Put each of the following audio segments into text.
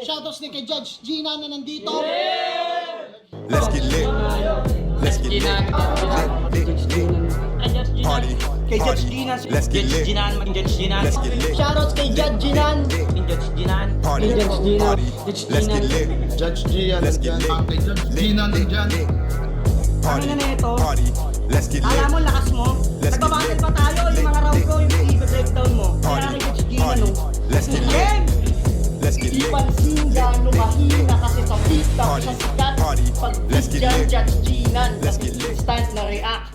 Shoutouts din kay Judge Gina na nandito. Let's get lit. Let's get lit. Party. Kay Judge Gina. Let's get lit. Judge Gina. Let's get lit. Shoutouts kay Judge Ginan. Judge Gina. Party. Judge Gina. Party. Let's get lit. Judge Gian, Let's get lit. kay Judge Gina nandyan. Party. Ano na ito? Party. Let's get lit. Alam mo, lakas mo. Let's get Nagbabattle lit. pa tayo. Yung mga round ko, yung i-breakdown mo. Party. Kaya kay Judge Gina, Party. no? Let's get lit. Game! Let's get Di lit. pansin gano'ng mahina kasi sa TikTok Party. sa sikat. Party. Pag Let's get dyan, lit. Judge Ginan. Let's get lit. Instant na react.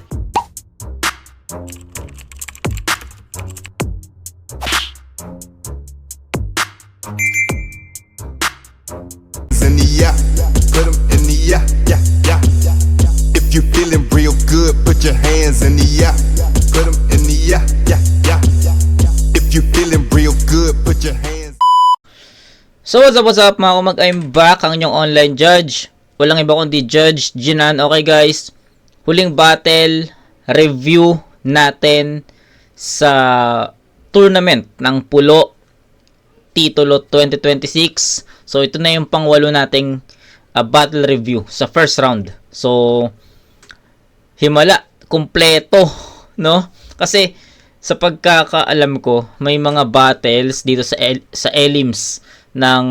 In the yeah, put 'em in the yeah, yeah, yeah. If you feeling real good, put your hands in the yeah, put 'em in the yeah, yeah, yeah. If you feeling real good, put your hands. So what's up mga kumag, I'm back, ang inyong online judge. Walang iba kundi Judge Ginan. Okay guys, huling battle review natin sa tournament ng Pulo Titulo 2026. So ito na yung pangwalo nating battle review sa first round. So himala, kumpleto, no? Kasi sa pagkakaalam ko, may mga battles dito sa elims ng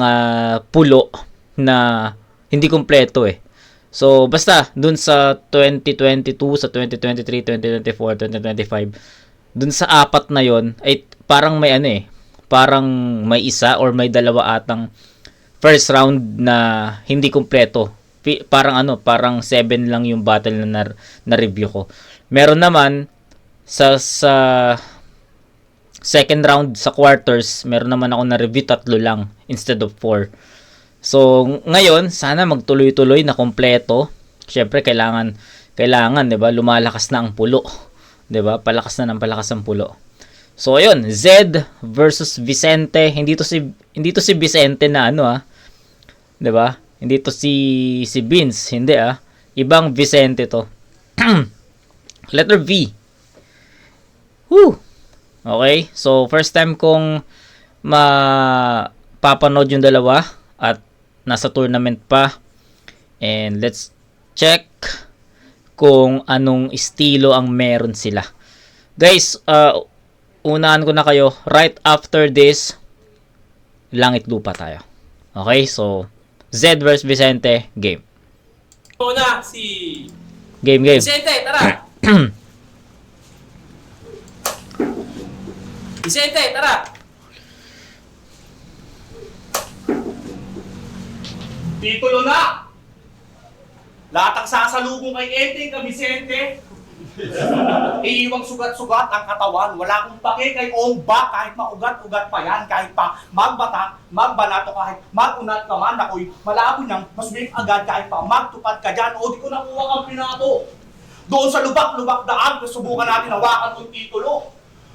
Pulo na hindi kumpleto eh. So basta dun sa 2022, sa 2023, 2024, 2025, dun sa apat na yon ay parang may ano eh, parang may isa or may dalawa atang first round na hindi kumpleto. Parang 7 lang yung battle na review ko. Meron naman sa second round sa quarters, meron naman ako na review 3 lang instead of 4. So ngayon, sana magtuloy-tuloy na kumpleto. Syempre kailangan 'di ba? Lumalakas na ang Pulo. 'Di ba? Palakas ang Pulo. So ayun, Zed versus Vicente. Hindi to si Vicente na ano 'di ba? Hindi to si Vince, hindi Ibang Vicente to. Letter V. Woo. Okay? So first time kong mapapanood yung dalawa at nasa tournament pa. And let's check kung anong estilo ang meron sila. Guys, unahan ko na kayo. Right after this, langit lupa tayo. Okay, so Zed versus Vicente, game. Una, si Game. Vicente, tara! Vicente, tara! Titulo na! Lahat ang sasalubong kay Enteng ka, Vicente. Iiwang sugat-sugat ang katawan. Wala akong pake kay Omba kahit maugat-ugat pa yan. Kahit pa magbata, magbanato kahit magunat ka man. Ako'y malabo niyang maswing agad kahit pa magtupad ka dyan. O di ko nakuha kang pinato. Doon sa lubak-lubak daan, subukan natin hawakan yung titulo.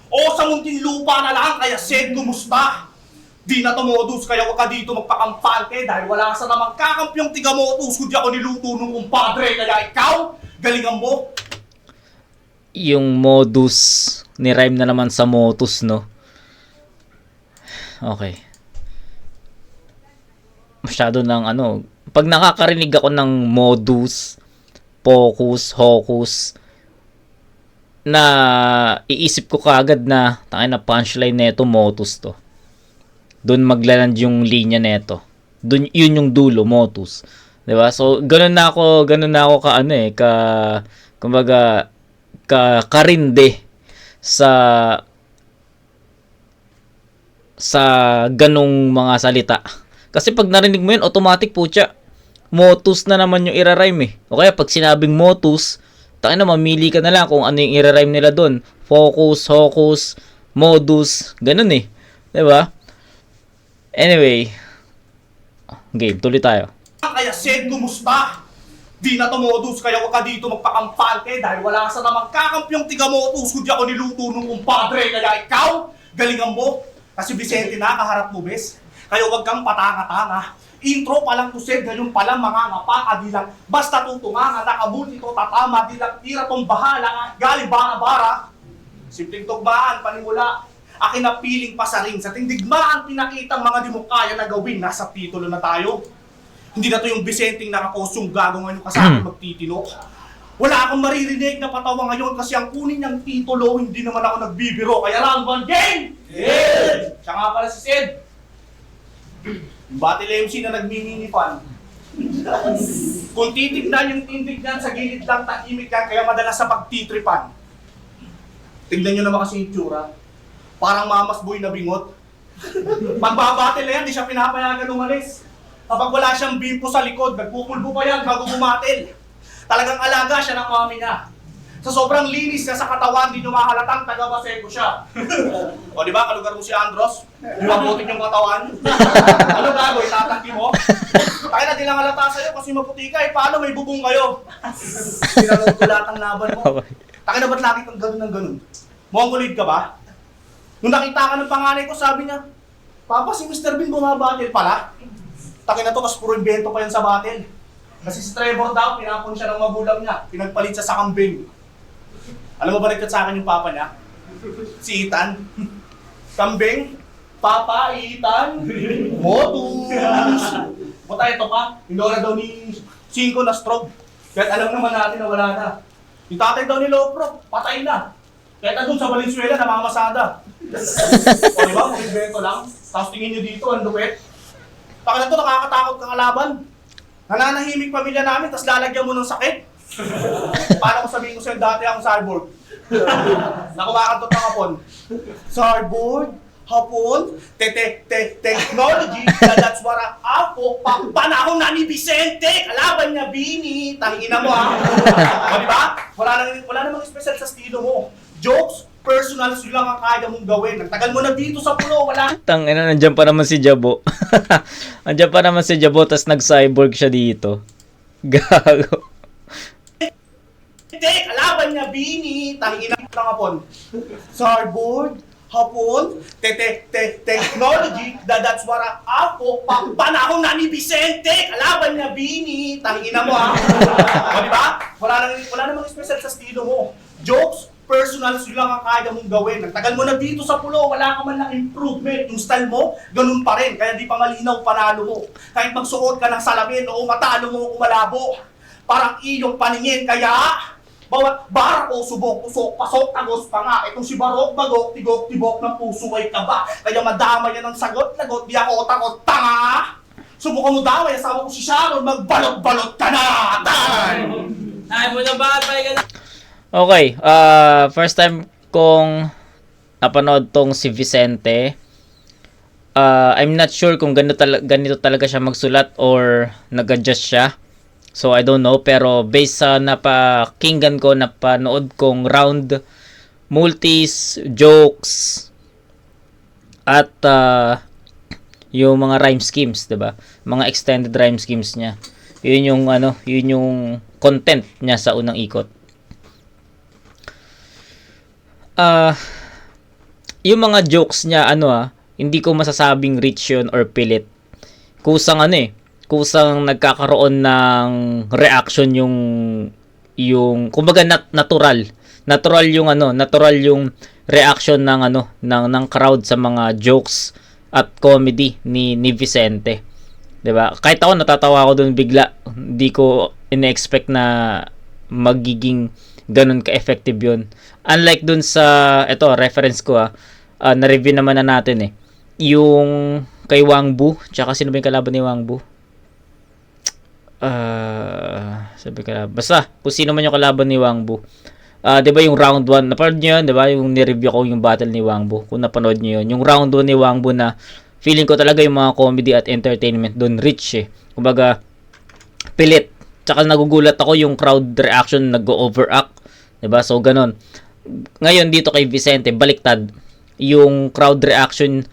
O sa munting lupa na lang, kaya Sed, kumusta? Di na tumodus, kaya wag ka dito magpakampante dahil wala sa namang kakampyong tigamotus. Kung di ako niluto nung kumpadre, kaya ikaw, galingan mo. Yung modus ni rhyme na naman sa motus, no? Okay. Masyado ng pag nakakarinig ako ng modus, focus, hocus, na iisip ko kaagad na tangina punchline nito motus to. Doon maglaland yung linya nito. Doon yun yung dulo, motus. 'Di ba? So ganun na ako kumbaga karinde sa ganong mga salita. Kasi pag narinig mo yun, automatic putya, motus na naman yung ira-rhyme eh. O kaya pag sinabing motus, tangina mamili ka na lang kung ano yung ira-rhyme nila doon. Focus, hocus, modus, ganun eh. 'Di ba? Anyway, game, tuloy tayo. Kaya Sed, kumusta? Di na tumodus, kaya wag ka dito magpakampante dahil wala sa namang kakampyong tigamotus. Kung di ako niluto nung kumpadre, kaya ikaw, galingan mo. Kasi Vicente na, kaharap mo, bes. Kaya wag kang patanga-tanga. Intro pa lang to Sed, ganyan pala mga ngapa, di lang basta tutunga, nakabuti to tatama, di lang tira tong bahala, galing bara-bara. Simpleng tugmaan, panimula. Akin na piling pasaring sa tindigmaan pinakitang mga di mo kaya na gawin. Nasa titulo na tayo. Hindi na to yung Vicenteng nakakosyong gago ngayon kasi ako magtitino. Wala akong maririnig na patawa ngayon kasi ang kunin niyang titulo, hindi naman ako nagbibiro. Kaya round 1 game! Yeah! Siya nga pala si Sid. Yung Battle MC na nagmimini-fan. Kung titignan yung tindig niyan, sa gilid lang tahimik yan, kaya madalas sa pagtitripan. Tignan nyo naman kasi yung tsura. Parang mamas boy na bingot. Pagbabattle na yan, di siya pinapayagan umalis. Kapag wala siyang bimpo sa likod, nagpupulbo pa yan bago bumatil. Talagang alaga siya ng mami niya. Sa sobrang linis niya sa katawan, di nyo mahalatang taga-Baseco siya. O di ba, kalugar mo si Andros? Mabutin yung katawan. Ano gago, itatangki mo? Kaya na di lang halata sa'yo kasi maputi ka, paano may bubong kayo? Pinanood ko lahat ng laban mo. Taka na ba't lagi kang ganun ng ganun? Mongoloid ka ba? Nung nakita ka ng panganay ko, sabi niya, Papa, si Mr. Bean bumabattle pala. Taki na to, kasi puro invento pa yan sa battle. Kasi si Trevor daw, pinapon siya ng magulang niya. Pinagpalit siya sa kambing. Alam mo ba nagkat sa akin yung papa niya? Si Ethan. Kambing, Papa, Ethan, Motus. Buta ito pa, inora daw ni Cinco na stroke. Kahit alam naman natin na wala na. Yung tatay daw ni Lopro, patay na. Kahit andun sa Valenzuela, namamasada. O diba, kung invento lang, tapos tingin nyo dito, ang lupit. Taka na to, nakakatakot kang kalaban. Nananahimik pamilya namin, tapos lalagyan mo ng sakit. Paano ko sabihin ko sa'yo dati akong cyborg? Na kumakantot ng hapon. Cyborg, hapon, technology, that's what ako, panahon na ni Vicente, kalaban niya Bini, tangina mo ha. O diba? Wala namang special sa estilo mo. Jokes, personal, yun lang ang kaya mong gawin. Nagtagal mo na dito sa pulo, wala. Tangina, nandiyan pa naman si Jabo. Nandiyan pa naman si Jabo, tas nag-cyborg siya dito. Gago. Hindi, kalaban niya Bini, tangina ng hapon. Cyborg, hapon, technology, that's what ako, panahon na ni Vicente, kalaban niya Bini, tangina mo ha. O diba? Wala namang special sa estilo mo. Jokes, personal, yun lang ang kaya mong gawin. Nagtagal mo na dito sa pulo, wala ka man lang improvement. Yung style mo, ganun pa rin. Kaya di pa malinaw panalo mo. Kahit magsuot ka ng salamin o matalo mo kung malabo. Parang iyong paningin, kaya bawat barak o subok, usok, pasok, tagos pa nga. Itong si Barok, bagok, tigok, tibok ng puso ay kaba. Kaya madama yan ng sagot, lagot, di ako takot, tanga! Subukan mo daw, asawa ko si Sharon, magbalot-balot ka na! Ay mo na ba? Ka na. Okay, first time kong napanood tong si Vicente. I'm not sure kung ganito talaga siya magsulat or nag-adjust siya. So, I don't know. Pero based sa napakinggan ko, napanood kong round, multis, jokes, at yung mga rhyme schemes, 'di ba? Mga extended rhyme schemes niya. Yun yung content niya sa unang ikot. Yung mga jokes niya, hindi ko masasabing rich yun or pilit. Kusang nagkakaroon ng reaction yung kumbaga natural yung reaction ng crowd sa mga jokes at comedy ni Vicente. 'Di ba? Kahit ako natatawa ako doon bigla. Hindi ko ina-expect na magiging ganun ka-effective yun. Unlike dun sa, reference ko na-review naman na natin yung kay Wang Bu, tsaka sino ba yung kalaban ni Wang Bu? Basta, kung sino man yung kalaban ni Wang Bu. Diba yung round 1, napanood nyo yun, diba? Yung nireview ko yung battle ni Wang Bu, kung napanood nyo yun. Yung round 1 ni Wang Bu na feeling ko talaga yung mga comedy at entertainment dun rich Kumbaga, pilit. Tsaka nagugulat ako yung crowd reaction nag-overact. Diba? So, ganun. Ngayon, dito kay Vicente, baliktad. Yung crowd reaction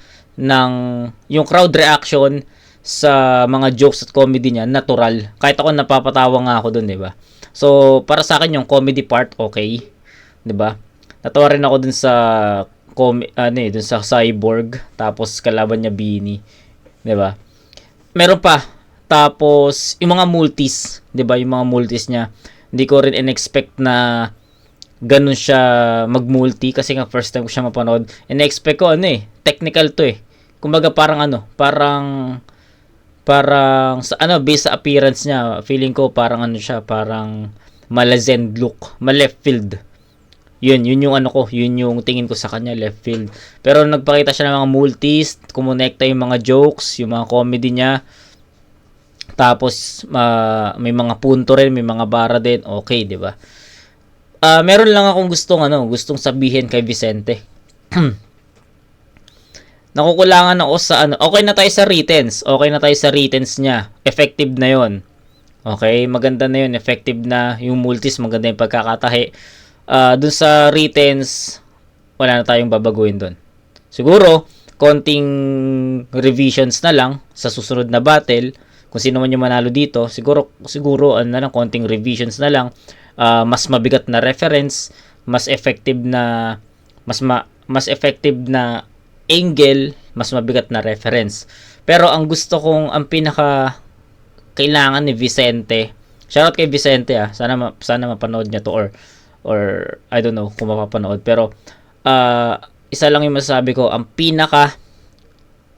sa mga jokes at comedy niya, natural. Kahit ako napapatawa nga ako dun, diba? So, para sa akin yung comedy part, okay. Diba? Natawa rin ako dun sa dun sa Cyborg. Tapos, kalaban niya Bini. Diba? Meron pa. Tapos, yung mga multis, 'di ba? Yung mga multis niya, hindi ko rin in-expect na ganun siya mag-multi kasi nga first time ko siya mapanood. And na-expect ko technical to eh. Kumbaga parang sa based sa appearance niya, feeling ko parang siya, parang malazend look, left field. Yun yung yun yung tingin ko sa kanya, left field. Pero nagpakita siya ng mga multis, kumonekta yung mga jokes, yung mga comedy niya. Tapos may mga punto rin, may mga bara din. Okay, 'di ba? Meron lang akong gustong sabihin kay Vicente. Nakukulangan ako sa okay na tayo sa writtens. Okay na tayo sa writtens niya. Effective na 'yon. Okay, maganda na 'yon, effective na yung multis, maganda yung pagkakatahi. Dun sa writtens, wala na tayong babaguhin dun. Siguro, konting revisions na lang sa susunod na battle. Kung sino man yung manalo dito, siguro konting revisions na lang. Mas mabigat na reference, mas effective na angle, mas mabigat na reference. Pero ang pinaka kailangan ni Vicente, shoutout kay Vicente sana mapanood niya to or I don't know kung mapapanood, pero isa lang yung masasabi ko, ang pinaka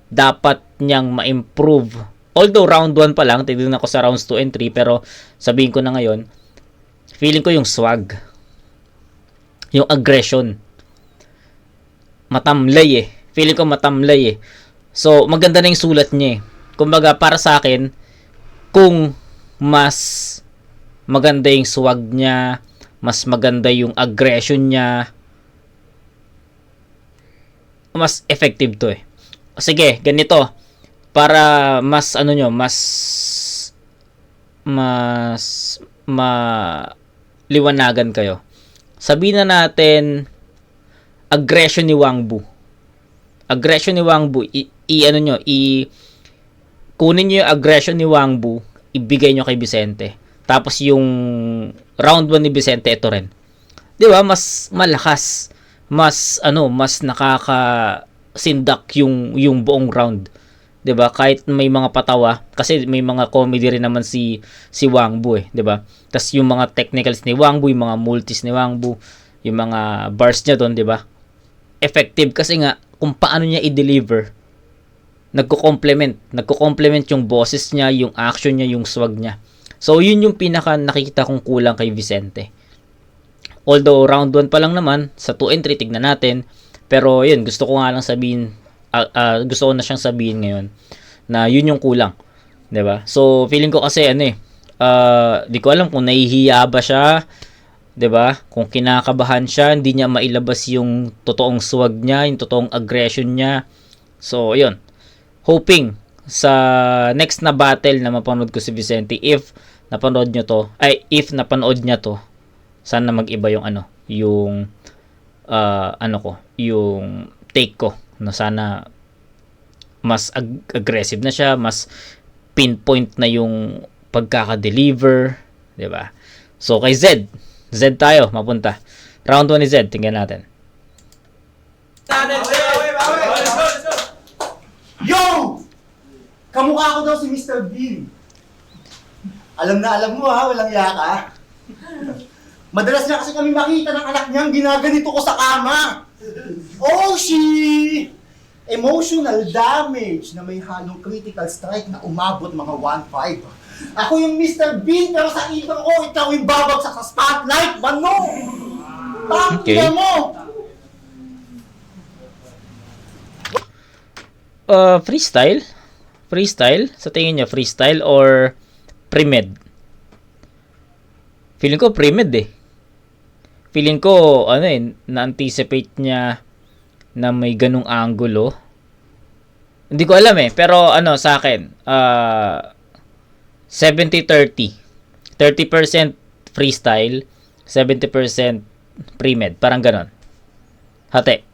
dapat niyang ma-improve, although round 1 pa lang, titignan ako sa rounds 2 and 3, pero sabihin ko na ngayon, feeling ko yung swag, yung aggression, matamlay feeling ko matamlay so maganda na yung sulat niya kumbaga para sa akin, kung mas maganda yung swag niya, mas maganda yung aggression niya, mas effective to sige, ganito, para mas liwanagan kayo. Sabihin na natin aggression ni Wangbu. Aggression ni Wangbu, kunin niyo yung aggression ni Wangbu, ibigay niyo kay Vicente. Tapos yung round 1 ni Vicente, ito rin. 'Di ba? Mas malakas, mas nakakasindak yung buong round. 'Di ba? Kahit may mga patawa kasi may mga comedy rin naman si Wangbu 'di ba? Tas yung mga technicals ni Wangbu, yung mga multis ni Wangbu, yung mga bars niya doon, 'di ba? Effective kasi nga kung paano niya i-deliver. Nagko-complement yung boses niya, yung action niya, yung swag niya. So yun yung pinaka nakikita kong kulang kay Vicente. Although round 1 pa lang naman, sa 2 and 3 tignan natin. Pero yun, gusto ko na siyang sabihin ngayon na yun yung kulang, 'di ba? So feeling ko kasi di ko alam kung nahihiya ba siya, 'di ba? Kung kinakabahan siya, hindi niya mailabas yung totoong swag niya, yung totoong aggression niya. So yun, hoping sa next na battle na mapanood ko si Vicente, if napanood niya to, sana mag-iba yung yung take ko, na sana mas aggressive na siya, mas pinpoint na yung pagkaka-deliver, 'di ba? So kay Z tayo mapunta. Round 1 ni Z, tingnan natin. Yo! Kamukha ko daw si Mr. Bean. Alam mo walang yaka. Madalas na kasi kami makita ng anak niyang ginaganito ko sa kama. Oh, she! Emotional damage na may halong critical strike na umabot mga 1.5. Ako yung Mr. Bean, pero sa intro ko, ikaw yung babagsak sa spotlight. Mano! Okay. Tangina mo! Freestyle? Freestyle? Sa tingin niya, freestyle or pre-med? Feeling ko pre-med Feeling ko, na-anticipate niya na may ganung angulo. Hindi ko alam pero sa akin, 70-30. 30% freestyle, 70% pre-med. Parang ganon. Hati.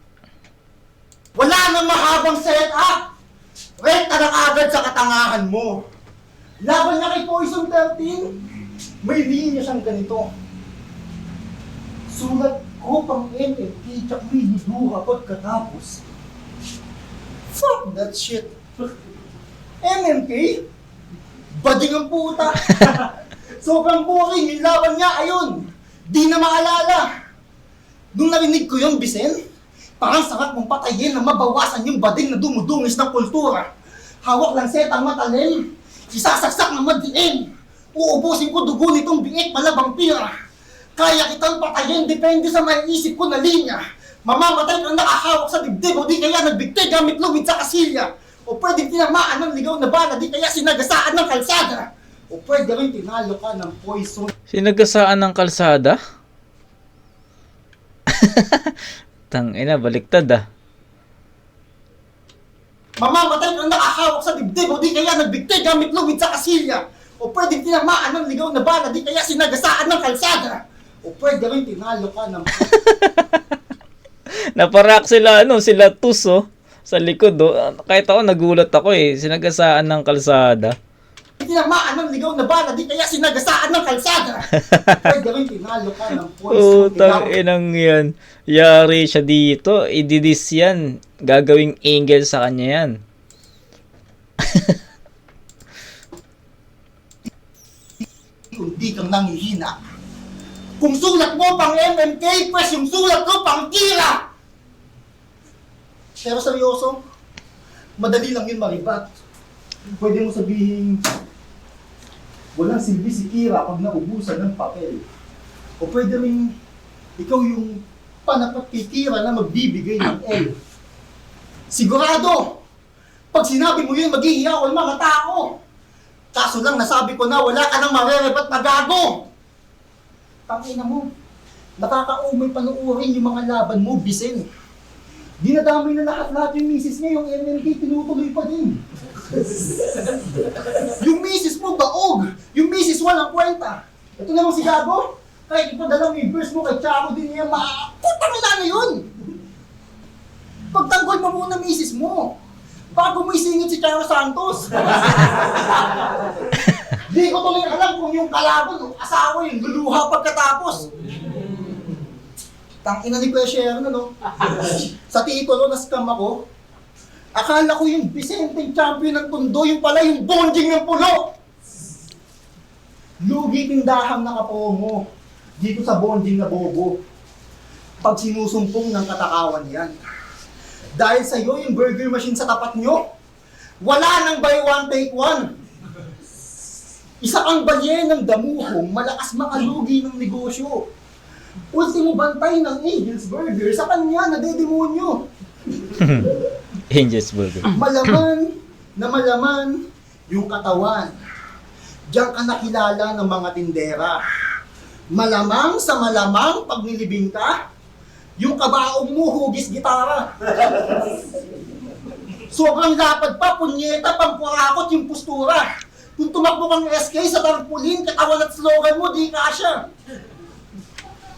Wala nang mahabang setup! Renta na agad sa katangahan mo. Laban niya kay Poison 13, may linya siyang ganito. Sulat ko pang NFT, tsak may hiduha pagkatapos. Fuck that shit. MMK? Bading ang puta. Sobrang boring, yung laban niya, ayun. Di na maalala. Nung narinig ko yung Bisen, parang sarap mong patayin na mabawasan yung bading na dumudungis ng kultura. Hawak lang setang matalim, isasaksak na madiin. Uubusin ko dugo nitong biik malabang pira. Kaya kitang patayin, depende sa maiisip ko na linya. Mamamatay kang nakahawak sa dibdib o di kaya nagbigtay gamit lumid sa kasilya. O pwedeng tinamaan ng ligaw na bala, di kaya sinagasaan ng kalsada. O pwede rin tinalo ka ng poison. Sinagasaan ng kalsada? Tangina, baliktad ah. Mamamatay kang nakahawak sa dibdib o di kaya nagbigtay gamit lumid sa kasilya. O pwedeng tinamaan ng ligaw na bala, di kaya sinagasaan ng kalsada. O pwede rin tinalo ka ng... Naparak sila, sila tus, oh. Sa likod, oh. Kahit ako, nagulat ako eh. Sinagasaan ng kalsada. Tinamaan ng ligaw na bala, di kaya sinagasaan ng kalsada. Pwede rin tinalo ka ng poison. Putang inang yan. Yari siya dito. Ididis yan. Gagawing angel sa kanya yan. Kung di kang nangihina. Kung sulat mo pang MMK, pues yung sulat ko pang tira! Pero seryoso, madali lang yun maribat. Pwede mo sabihin, walang silbi si Kira pag naubusan ng papel. O pwede rin, ikaw yung panapat kay Kira na magbibigay ng L. Sigurado, pag sinabi mo yun, maghihiyaw ang mga tao. Kaso lang, nasabi ko na wala ka nang marerebat na gago. Tangina mo, nakakaumay panuorin yung mga laban mo, Bisen. Dinadamay na lahat yung misis niya, yung MMK tinutuloy pa din. Yung misis mo baog, yung misis walang kwenta. Ito naman si Gago, kahit ipadala mo yung verse mo kay Charo din niya, putang ina na yun! Pagtanggol mo muna misis mo, bago mo isingit si Charo Santos. Di ko tuloy alam kung yung kalaban o asawa yung luluha pagkatapos. Tangina ni Kuya Sharon, sa titulo na scam ako, akala ko yung Vicenteng champion ng Tondo, yung pala yung bonding ng pulo. Lugi tindahang nakapomo dito sa bonding na bobo. Pag sinusumpong ng katakawan yan. Dahil sa'yo yung burger machine sa tapat nyo, wala nang buy one take one. Isa kang balye ng damuhong malakas makalugi ng negosyo. Ultimo bantay ng Angel's Burger sa kanya nadedemonyo. Angel's Burger. Malaman na malaman yung katawan. Diyan ka nakilala ng mga tindera. Malamang sa malamang pag nilibing ka, yung kabaong mo hugis gitara. Sobrang lapad pa, punyeta, pangkurakot yung postura. Kung tumakbo kang SK sa tarpulin, katawan at slogan mo, di kasya.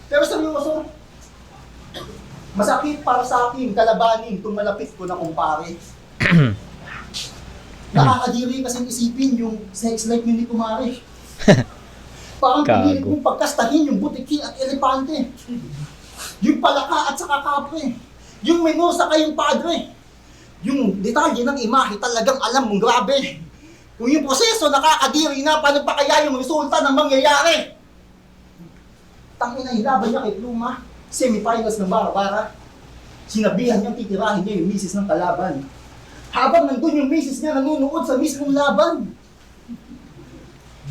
Pero seryoso, masakit para sa akin kalabanin itong malapit ko na kumpare. Nakakadiri kasing isipin yung sex life ni kumare. Parang pigilit mong pagkastahin yung butiki at elepante. Yung palaka at saka kapre. Yung menu saka yung padre. Yung detalye ng imahe talagang alam mong grabe. Kung yung proseso nakakadiri na, paano pa kaya yung resulta ng mangyayari? Tangina, hilaban niya kay Pluma, semifinals ng bara-bara. Sinabihan niyang titirahin niya yung misis ng kalaban. Habang nandun yung misis niya nanunood sa mismong laban.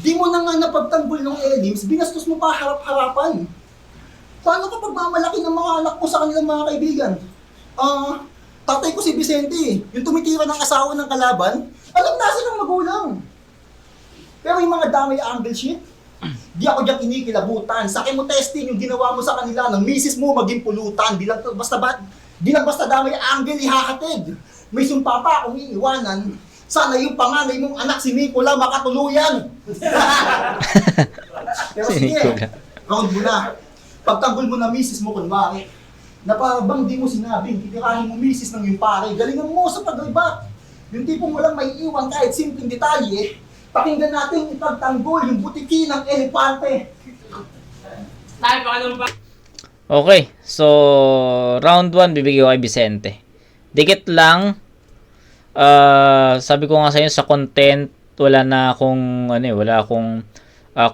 Di mo na nga napagtanggol ng Elims, binastos mo pa harap-harapan. Paano kapag mamalaki ng mga anak ko sa kanilang mga kaibigan? Tatay ko si Vicente, yung tumitira ng asawa ng kalaban, alam na silang magulang. Pero yung mga damay angle shit, di ako diyan kinikilabutan. Sa chemotesting yung ginawa mo sa kanila ng misis mo maging pulutan. Di lang basta damay angle ihahatid. May sumpa pa akong iiwanan. Sana yung panganay mong anak si Nicola makatuluyan. Pero sige, round mo na. Pagtanggol mo na misis mo kunwari, na parang di mo sinabing titirahin mo misis ng yung pare, galingan mo sa pag-iba. Yung tipong walang may iwan kahit simpleng detalye, pakinggan natin ipagtanggol yung butiki ng elepante. Tayo pa ka naman ba? Okay, so round 1 bibigyan ko kay Vicente. Dikit lang. Sabi ko nga sa inyo sa content, wala akong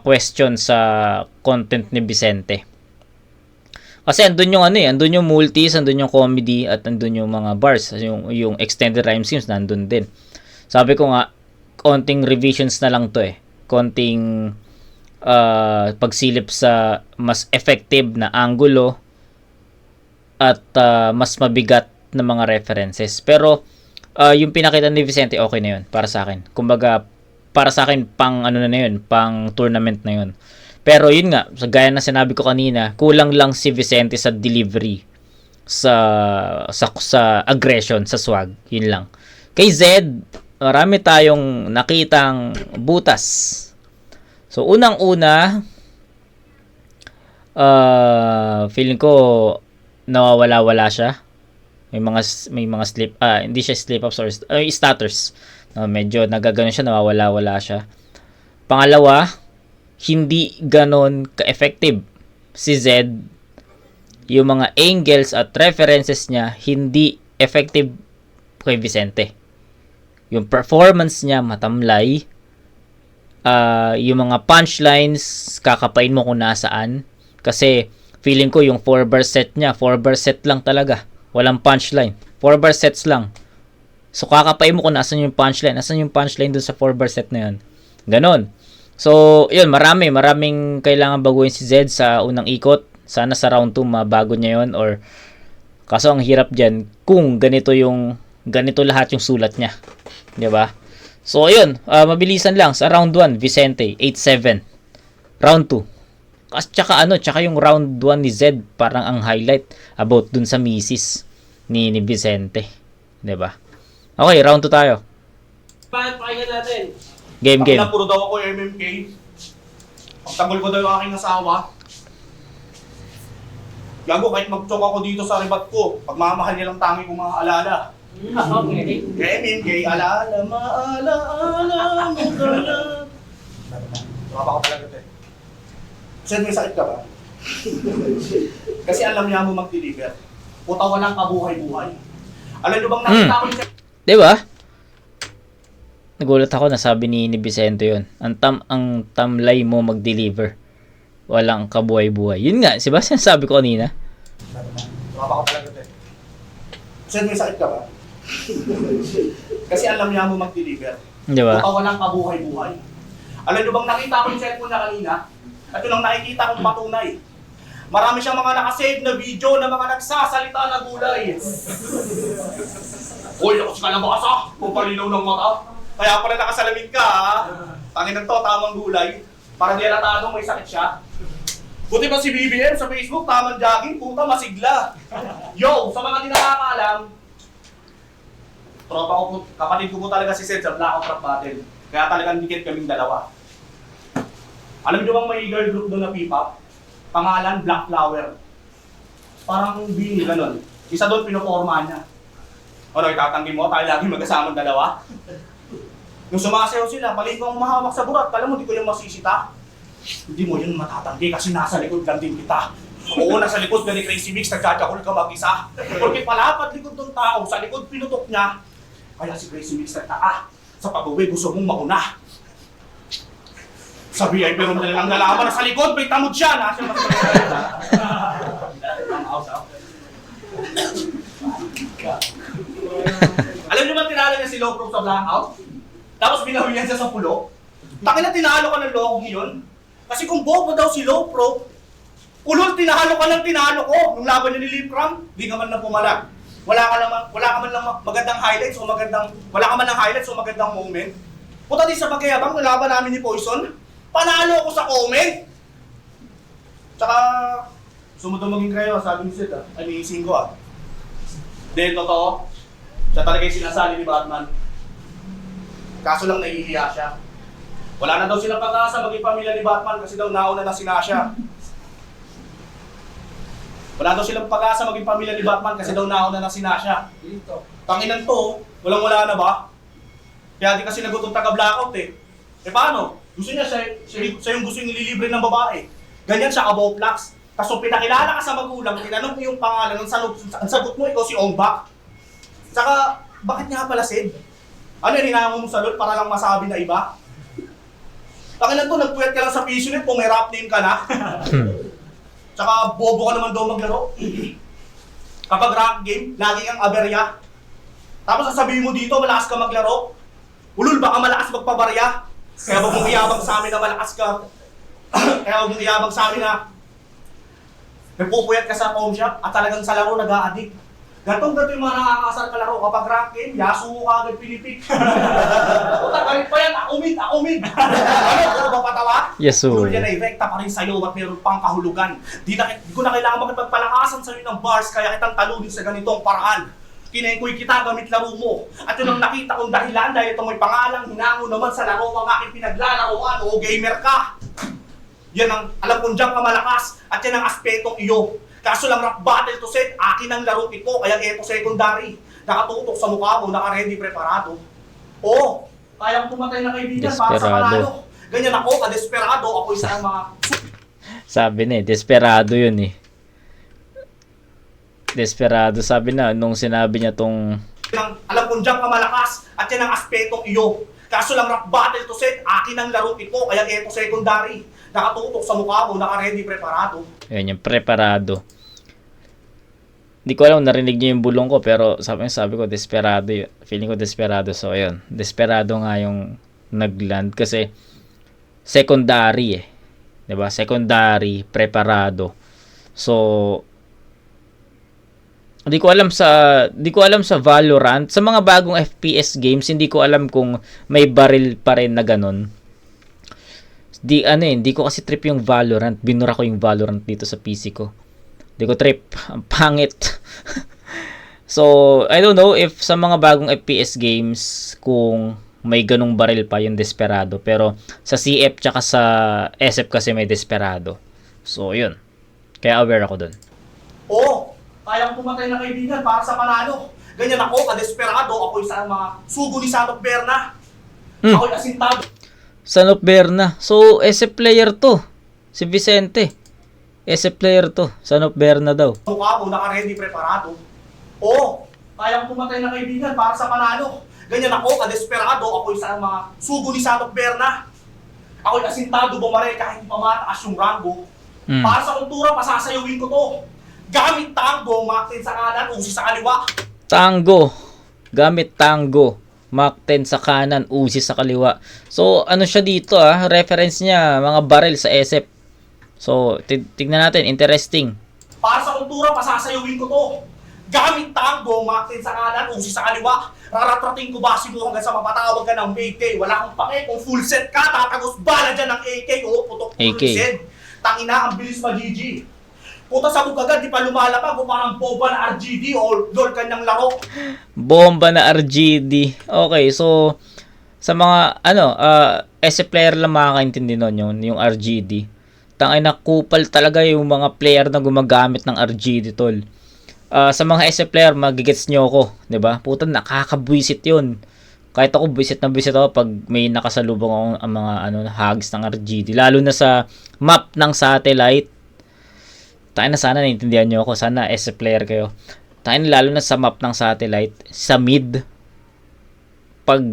question sa content ni Vicente. Kasi andun yung ano eh, andun yung multis, andun yung comedy, at andun yung mga bars, yung extended rhyme schemes nandun din. Sabi ko nga, konting revisions na lang to eh. Konting pagsilip sa mas effective na angulo at mas mabigat na mga references. Pero yung pinakita ni Vicente, okay na yun para sa akin. Kumbaga, para sa akin, pang ano na yun, pang tournament na yun. Pero yun nga, gaya na sinabi ko kanina, kulang lang si Vicente sa delivery, sa aggression, sa swag. Yun lang. Kay Zed, marami tayong nakitang butas. So, unang-una, feeling ko nawawala-wala siya. May mga slip, hindi siya slip-ups or stutters. Medyo nagagano siya, nawawala-wala siya. Pangalawa, hindi ganon ka-effective si Zed. Yung mga angles at references niya, hindi effective kay Vicente. Yung performance niya, matamlay. Yung mga punchlines, kakapain mo kung nasaan. Kasi, feeling ko yung 4-bar set niya, 4-bar set lang talaga. Walang punchline. 4-bar sets lang. So, kakapain mo kung nasan yung punchline. Nasan yung punchline dun sa 4-bar set na yun. Ganon. So, yun, maraming kailangan baguhin si Zed sa unang ikot. Sana sa round 2 mabago niya yun. Or, kaso ang hirap dyan kung ganito lahat yung sulat niya. Diba? So, yun, mabilisan lang. Sa round 1, Vicente, 8-7. Round 2. Tsaka yung round 1 ni Zed, parang ang highlight about dun sa misis ni Vicente. Diba? Okay, round 2 tayo. Bakit pakinggan natin? Game. Puro daw ako MMK. Pagtanggol ko daw yung aking asawa. Gago, kahit mag-choke ako dito sa ribat ko, pagmamahal niya lang tangi kong mga alala. Okay. MMK, alala, maalaala mo gala. Tumapa ko talaga ito eh. Sir, may sakit ka ba? Kasi alam niya mo mag-deliver. Puta walang kabuhay-buhay. Alam niyo bang nakita ko yung... Diba? Nagulat ako na sabi ni Vicente yun. Ang tamlay mo mag-deliver. Walang kabuhay-buhay. Yun nga, diba? Sinasabi ko kanina. Tumapa ko talaga ito eh. Sir, may sakit ka ba? Kasi alam niya mo mag-deliver. Diba? Puta walang kabuhay-buhay. Alam niyo bang nakita ko yung cellphone niya kanina? At yun ang nakikita kong patunay. Marami siyang mga nakasave na video na mga nagsasalita na gulay. Uy, ako sa kalabasa! Kung palinaw ng mata. Kaya pala nakasalamin ka, ha? Tanginan to, tamang gulay. Para di alatadong may sakit siya. Buti pa si BBM sa Facebook, tamang jogging, puta masigla. Yo, sa mga di nakakaalam, tropa ko po, kapatid ko po talaga si Sed sa Blackout Rap Battle. Kaya talagang dikit kaming dalawa. Alam niyo bang may girl group doon na P-pop? Pangalan, Black Flower. Parang bini, ganun. Isa doon, pinoporma niya. Ano, itatanggi mo, tayo lagi magkasamang dalawa? Nung sumasayaw sila, balik mo humahawak sa burat. Alam mo, di ko yung masisita. Hindi mo yun matatanggi kasi nasa likod lang din kita. Oo, nasa likod ka ni Crazy Mix, nagkakakul ka mag-isa. Porque palapat likod ng tao, sa likod pinutok niya. Kaya si Crazy Mix nagtaka. Sa pag-uwi, gusto mong mauna. Sa VIP room na lang nalaman na sa likod, may tamod siya. Nasa mas Alam niyo ba tinalo niya si Low Pro sa Blackout? Tapos binawian siya sa pulo? Taki na tinalo ka ng lokong yun? Kasi kung bobo daw si Low Pro, ulol tinalo ka ng tinalo ko. Nung laban niya ni Lipram, di ka man na pumalag. Wala ka man lang magandang highlights o magandang moment. Puta di sa pagkayabang, nalaban namin ni Poison. Panalo ako sa comment! Tsaka, sumudumagin kayo, sabi ni Sid aniising ko Dahil totoo, siya talaga yung sinasali ni Batman. Kaso lang nahihiya siya. Wala na daw silang pag-asa maging pamilya ni Batman kasi daw nauna na si Nasha. Wala daw silang pag-asa maging pamilya ni Batman kasi daw nauna na si Nasha. Tanginan to, walang-wala na ba? Kaya di kasi nagutong taga-blackout eh. Eh paano? Gusto niya siya yung gusto yung nililibre ng babae. Ganyan siya ka-bow flax. Tapos pinakilala ka sa magulang, tinanong ko yung pangalan, ang sagot mo, ikaw si Ongbak. Saka, bakit nga pala Sid? Ano yung hinangon mo sa lol para lang masabi na iba? Takilan to, nagpuyat ka lang sa piso nito, kung may rap name ka na. Tsaka bobo ka naman daw maglaro. Kapag rank game, lagi kang aberya. Tapos sasabihin mo dito, malakas ka maglaro. Ulul, baka malakas magpabarya. Kaya wag mong iyabang sa amin na malakas ka. Kaya wag mong iyabang sa amin na nagpupuyat ka sa home shop at talagang sa laro nag-a-addict. Ganto yung mga nakakasar ka laro. Kapag rank game, yaso mo ka agad pinipik. Puta, galit pa yan. Akumid. Ano, puro ba patawa? Yes, sir. Ulul yan ay rekta pa rin sa'yo at meron pang kahulugan. Di ko na kailangan makipagpalakasan sa'yo ng bars kaya kitang talunin sa ganitong paraan. Kinengkoy kita gamit laro mo. At yun ang nakita kong dahilan dahil ito may pangalang hinango naman sa laro ang aking pinaglalaroan o gamer ka. Yan ang alam kong diyang kamalakas at yan ang aspetong iyo. Kaso lang rap battle to set, akin ang laro ito, kaya eto secondary. Nakatutok sa mukha mo, naka-ready preparado. Oo, kayang pumatay na kaibigan para sa panalo. Ganyan ako, ka-desperado, ako isa ng mga... Sabi na desperado yun eh. Desperado, sabi na, nung sinabi niya tong... Alam kong diyang kamalakas at yan ang aspetong iyo. Kaso lang rap battle to set, akin ang laro ito, kaya eto secondary. Nakatutok sa mukha mo, naka-ready preparado. Ayun yung preparado. Hindi ko alam, narinig niyo yung bulong ko, pero sabi ko, desperado yun. Feeling ko desperado. So, ayun. Desperado nga yung nagland kasi secondary eh. 'Di ba? Secondary, preparado. So, hindi ko alam sa Valorant. Sa mga bagong FPS games, hindi ko alam kung may baril pa rin na ganun. Hindi ko kasi trip yung Valorant. Binura ko yung Valorant dito sa PC ko. Hindi ko trip. Ang pangit. So, I don't know if sa mga bagong FPS games kung may ganung baril pa yung Desperado. Pero sa CF tsaka sa SF kasi may Desperado. So, yun. Kaya aware ako dun. Oo, kayang pumatay na kaibigan para sa panalo. Ganyan ako, ka-desperado. Ako isa ng mga sugo ni Sanok Berna. Ako'y asintado. Son of Berna. So, SF player to. Si Vicente. SF player to. Son of Berna daw. Mukha mo, naka-ready preparado. Oo, kayang pumatay na kaibigan para sa panalo. Ganyan ako, ka-desperado. Ako isa ng mga sugo ni Sanok Berna. Ako'y asintado bumaril kahit pamataas yung rango. Para sa kultura, pasasayawin ko to. Gamit tango, Mac 10 sa kanan, usi sa kaliwa. Tango. Gamit tango. Mac 10 sa kanan, usi sa kaliwa. So, ano siya dito reference niya, mga barrel sa SF. So, tignan natin, interesting. Para sa kultura, pasasayawin ko to. Gamit tango, Mac 10 sa kanan, usi sa kaliwa. Raratrating ko ba mo hanggang sa mapatawag ka ng AK? Wala akong pake, kung full set ka, tatagos bala dyan ng AK. O, putok AK. set. Tangina, ang bilis ma-GG. Puta sa agad, di pa lumalapag o parang boba na RGD o lol kanyang laro. Bomba na RGD. Okay, so sa mga SF player lang makakaintindi nun yung RGD. Tangay na kupal talaga yung mga player na gumagamit ng RGD, tol. Sa mga SF player, magigets nyo ako, 'di ba? Puta, nakakabwisit 'yun. Kahit ako buwisit na buwisit ako pag may nakasalubong akong mga hags ng RGD, lalo na sa map ng satellite. Tayo na, sana naintindihan nyo ako. Sana SF player kayo. Tayo na, lalo na sa map ng satellite, sa mid, pag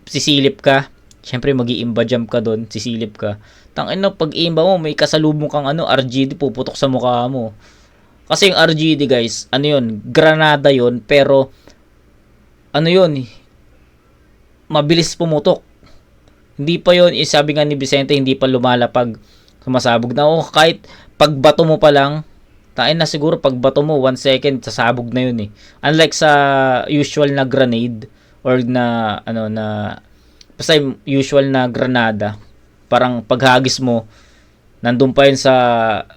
sisilip ka, syempre mag-i-imba jump ka doon, sisilip ka. Tangin na, pag imba mo, may kasalubong kang RGD, puputok sa mukha mo. Kasi yung RGD, guys, granada yun, pero mabilis pumutok. Hindi pa yun, sabi nga ni Vicente, hindi pa lumalapag, sumasabog na. Kahit pagbato mo pa lang, tain na siguro pagbato mo 1 second sasabog na yun eh. Unlike sa usual na grenade or na basta usual na granada, parang paghagis mo nandun pa yun sa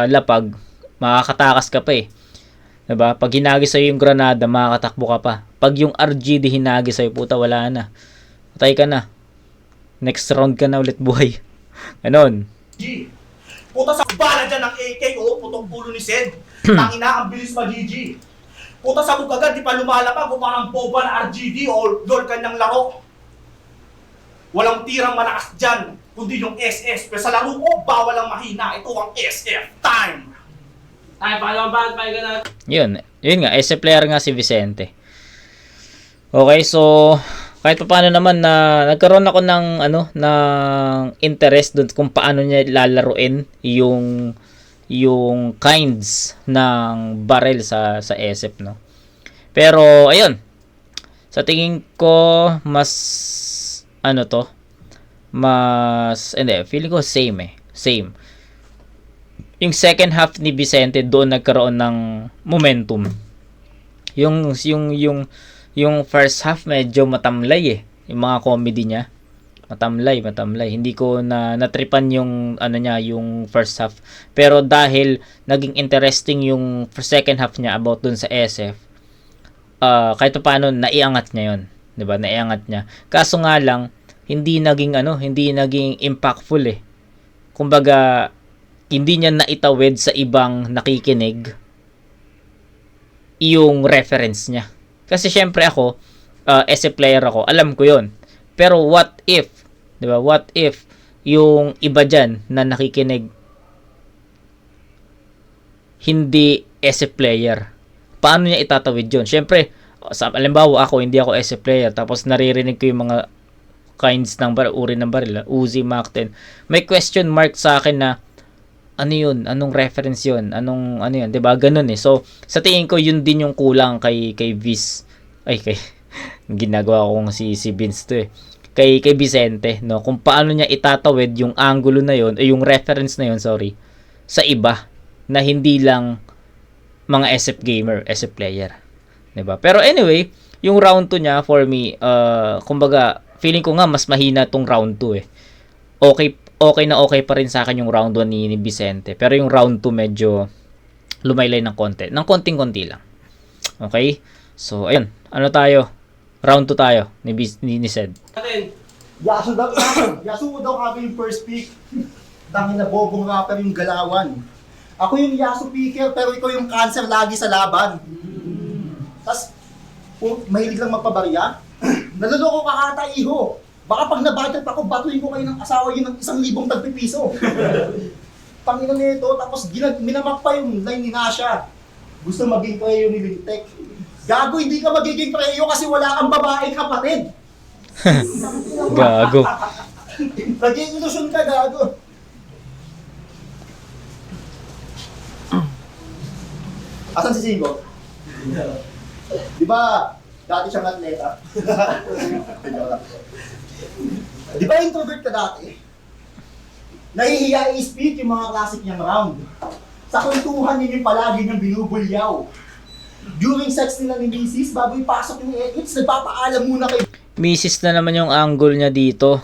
lapag, makakatakas ka pa eh. 'Di ba? Pag hinagis sa'yo yung granada, makakatakbo ka pa. Pag yung RGD hinagis sa'yo, puta, wala na. Patay ka na. Next round ka na ulit buhay. Ganon. Puta sa bala dyan ng AK, putok pulo ni Sed. Tangina, ang bilis ma-GG. Puta sa agad, di pa lumalapag o parang boba na RGD o lol kanyang laro. Walang tirang malakas dyan, kundi yung SS. Pero sa laro ko, bawal ang mahina. Ito ang SF time. Ay, paano ba? Paano natin? Yun nga, SF player nga si Vicente. Okay, so kahit paano naman na nagkaroon ako ng interest doon kung paano niya lalaruin yung yung kinds ng barrel sa SF, no. Pero ayun, sa tingin ko mas feeling ko same. Yung second half ni Vicente doon nagkaroon ng momentum. Yung first half medyo matamlay yung mga comedy niya. Matamlay. Hindi ko natripan yung yung first half. Pero dahil naging interesting yung second half niya about dun sa SF, kahit paano naiangat niya yun. 'Di ba? Naiangat niya. Kaso nga lang hindi naging impactful Kumbaga hindi niya naitawid sa ibang nakikinig yung reference niya. Kasi syempre ako, as a player ako, alam ko yon. Pero what if, di ba? What if yung iba dyan na nakikinig hindi as a player? Paano niya itatawid yun? Syempre, halimbawa ako, hindi ako as a player, tapos naririnig ko yung mga kinds ng baril, uri ng baril, Uzi, Mac 10. May question mark sa akin na ano yun? Anong reference yun? Ano yun? Diba? Ganun So, sa tingin ko, yun din yung kulang kay Viz. Ginagawa ko si Vince to Kay Vicente, no? Kung paano niya itatawid yung angulo na yun, yung reference na yun, sa iba, na hindi lang mga SF gamer, SF player. Diba? Pero anyway, yung round 2 niya, for me, kumbaga, feeling ko nga, mas mahina tong round 2 Okay pa rin sa akin yung round 1 ni Vicente. Pero yung round 2 medyo lumaylay ng konti. Ng konting-konti lang. Okay? So, ayun. Ano tayo? Round 2 tayo ni Sed. Yasu daw kami yung first pick. Dangin na bobong rapper yung galawan. Ako yung Yasu picker, pero ikaw yung cancer lagi sa laban. Tapos, mahilig lang magpabarya. Naluloko ka kata, iho. Baka pag nabudget ako, batuin ko kayo ng asawa yun ng 1,000 tagpipiso. Panginoon nito, tapos minamak pa yung line ni Nasha. Gusto maging preyo ni Lintek. Gago, hindi ka magiging preyo kasi wala kang babaeng kapatid. Gago. Naging ilusyon ka, gago. Asan si Singo? Di ba, dati siyang atleta? Di ba introvert ka dati? Nahihiya i-speak yung mga classic niyang round. Sa kwentuhan niyo yung palagi niyang binubulyaw. During sex nila ni Mrs., bago ipasok yung edits, nagpapaalam muna kay Mrs. na naman yung angle niya dito.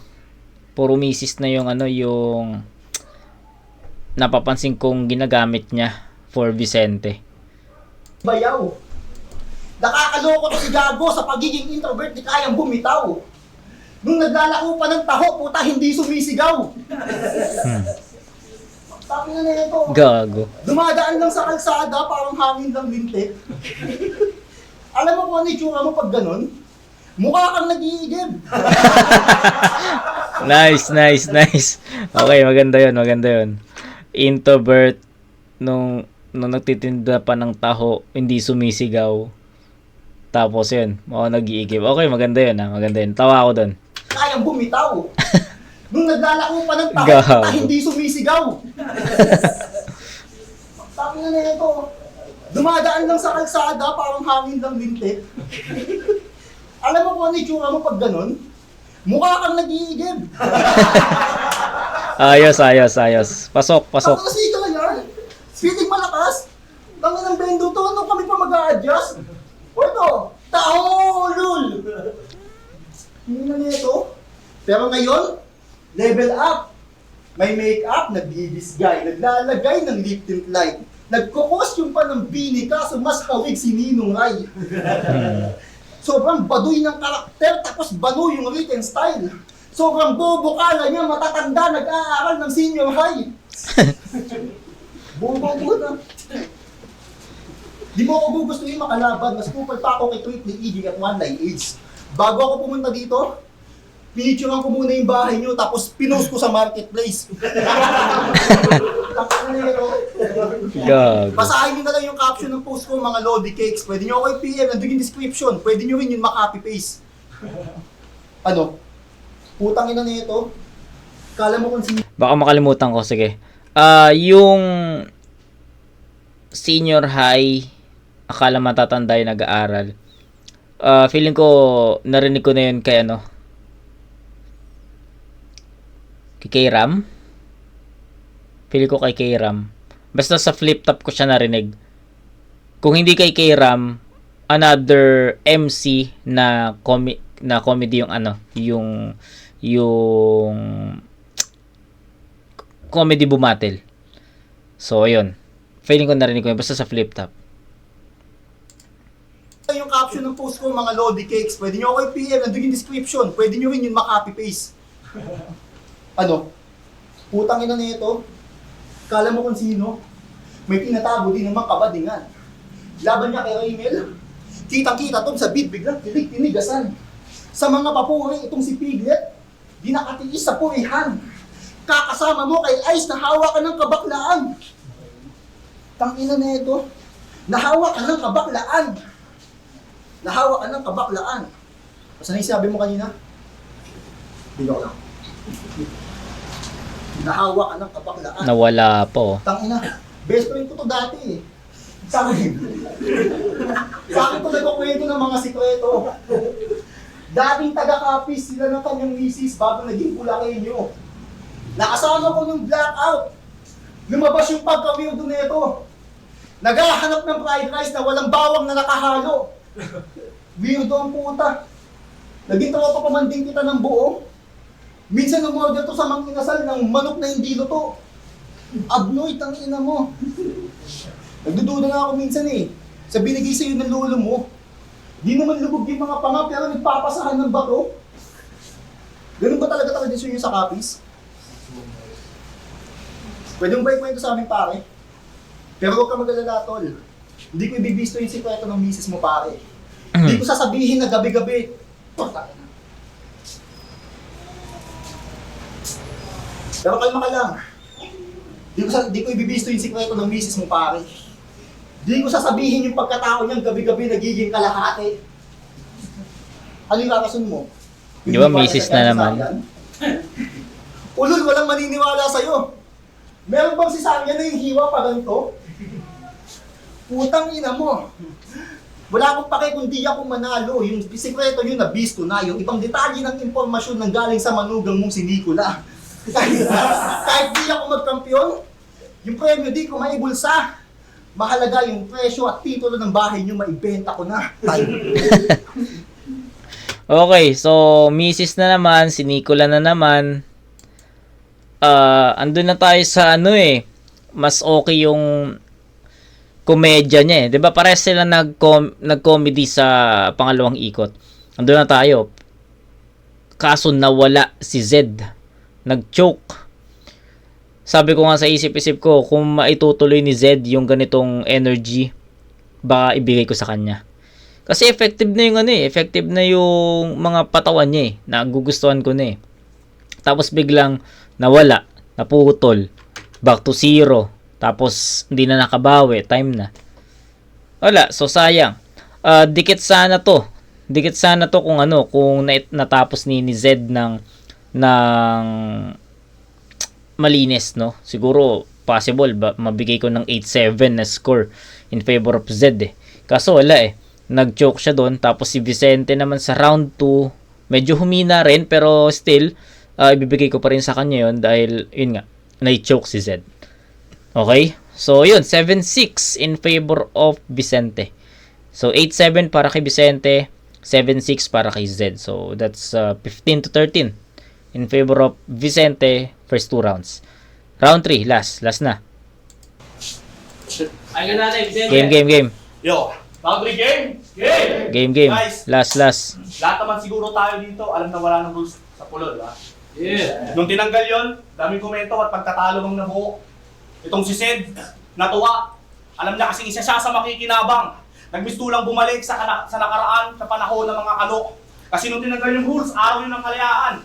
Puro Mrs. na yung yung napapansin kong ginagamit niya for Vicente. Bayaw. Nakakaloko to si Gago sa pagiging introvert, di kayang bumitaw. Nung naglalako pa ng taho, puta, hindi sumisigaw. Sabi na ito. Gago. Dumadaan lang sa kalsada, parang hangin lang lintik. Alam mo kung ano yung tsura mo pag ganun? Mukha kang nag-iigib. Nice. Okay, maganda yun. Introvert, nung nagtitinda pa ng taho, hindi sumisigaw. Tapos yun, nag-iigib. Okay, maganda yun. Tawa ako dun. Kayang bumitaw. Nung naglalako pa ng taho, hindi sumisigaw. Sabi na ito. Dumadaan lang sa kalsada, parang hangin lang lintik. Alam mo kung ano yung tsura mo pag ganun? Mukha kang nag-iigib. Ayos. Pasok. Ako kasi ka yan. Feeling malakas. Tangan ng bendo to, ano kami pa mag-a-adjust? O ito, tao, lul. Hindi na nito. Pero ngayon, level up. May make-up, nagbibisgay, naglalagay ng lip tint light. Nagko-costume pa ng bini kaso mas kawig si Ninong Rai. Sobrang baduy ng karakter tapos bano yung written style. Sobrang bobo kala niya matatanda nag-aaral ng senior high. Bobo na. Di mo ako gugustuhin makalaban, mas kupal pa ako kay tweet ni Iggy at One Line Age. Bago ako pumunta dito, pinicturean ko muna yung bahay niyo tapos pinost ko sa marketplace. Gago. Basahin niyo na lang yung caption ng post ko, mga Lodi Cakes. Pwede niyo ako i-PM, nandun yung description. Pwede niyo rin yun ma-copy-paste. Ano? Putang ina nito. Kala mo kung sino. Baka makalimutan ko, sige. Yung senior high, akala matatanda yung nag-aaral. Feeling ko, narinig ko na yun kay ano, kay Ram. Feeling ko kay Ram. Basta sa flip top ko siya narinig. Kung hindi kay Ram, another MC na comedy yung ano, yung comedy bumatil. So, ayun. Feeling ko narinig ko yun. Basta sa flip top. Yung caption ng post ko, mga Lodi Cakes, pwede nyo ako i-PM, nandun yung description. Pwede nyo rin yun ma-copy-paste. Ano? Putang ina nito. Kala mo kung sino? May tinatago din naman kabadingan. Laban niya kay Raymel. Kitang-kita tong sa beat, biglang tinigasan. Sa mga papuri, itong si Piglet, di nakatiis sa purihan. Kakasama mo kay Ice, nahawa ka ng kabaklaan. Tangina na ito. Nahawa ka ng kabaklaan. Nahawa ka ng kabaklaan. Basta na yung sabi mo kanina? Bilok lang. Nahawa ka ng kabaklaan. Nawala po. Tangina, best friend ko to dati eh. Sa akin ko nagkukwento ng mga sikreto. Dating taga-copies sila ng kanyang misis bago naging Bulakenyo. Nakasama ko ng blackout. Lumabas yung pagka-weirdo nito. Naghahanap ng fried rice na walang bawang na nakahalo. Weirdo ang puta. Naging tropa pamanding kita ng buo. Minsan umorder to sa mga inasal ng manok na hindi luto. Abnoy, tangina mo. Nagdududa na ako minsan eh. Sa binigay sa'yo ng lolo mo, di naman lubog yung mga panga pero nagpapasahan ng bato. Ganun ba talaga tradisyon yung sa copies? Pwede mo ba ikwento sa amin pare? Pero huwag ka mag-alala tol. Hindi ko ibibisto yung sikreto ng misis mo pare. Hindi ko sasabihin na gabi-gabi. Pero kalma ka lang. Di ko ibibisto yung sikreto ng misis mo pare. Di ko sasabihin yung pagkatao niyang gabi-gabi nagiging kalahati. Ano yung kakasun mo? Di ba misis na naman? Ulul, walang maniniwala sa'yo. Meron bang si Samya na yung hiwa pa ganito? Putang ina mo. Wala akong pake kung di ako manalo. Yung sikreto nyo na bisto na. Yung ibang detalye ng impormasyon nang galing sa manugang mong si Nicola. Kahit di ako magkampiyon, yung premyo di ko maibulsa. Mahalaga yung presyo at titulo ng bahay nyo, maibenta ko na. Okay, so misis na naman, si Nicola na naman. Andun na tayo sa ano eh. Mas okay yung komedya niya eh. 'Di ba? Parehas sila nag-comedy sa pangalawang ikot. Andun na tayo. Kaso nawala si Zed. Nag-choke. Sabi ko nga sa isip-isip ko, kung maitutuloy ni Zed yung ganitong energy, baka ibigay ko sa kanya. Kasi effective na yung ano eh, effective na yung mga patawan niya eh, nagugustuhan ko na eh. Tapos biglang nawala, naputol, back to zero, tapos hindi na nakabawi, time na. Wala, so sayang. Dikit sana to kung ano, kung natapos ni Zed ng malinis, no? Siguro possible mabigay ko ng 8-7 na score in favor of Zed eh. Kaso wala eh. Nag-choke siya doon. Tapos si Vicente naman sa round 2, medyo humina rin pero still ibibigay ko pa rin sa kanya yun dahil yun nga, na-choke si Zed. Okay? So yun, 7-6 in favor of Vicente. So 8-7 para kay Vicente, 7-6 para kay Zed. So that's 15-13 in favor of Vicente first 2 rounds. Round 3, last na. Ay, ganun natin, Vicente. Game. Yo, round 3 game! Game. Guys. Last. Lahat naman siguro tayo dito, alam na wala ng rules sa pulol, ha? Yeah. Nung tinanggal yon, daming komento at pagkatalo ng nabuo. Itong si Zed, natuwa. Alam niya kasi isa siya sa makikinabang. Nagmistulang bumalik sa nakaraan, sa panahon ng mga kano. Kasi nung tinanggal yung rules, araw yun ng kalayaan.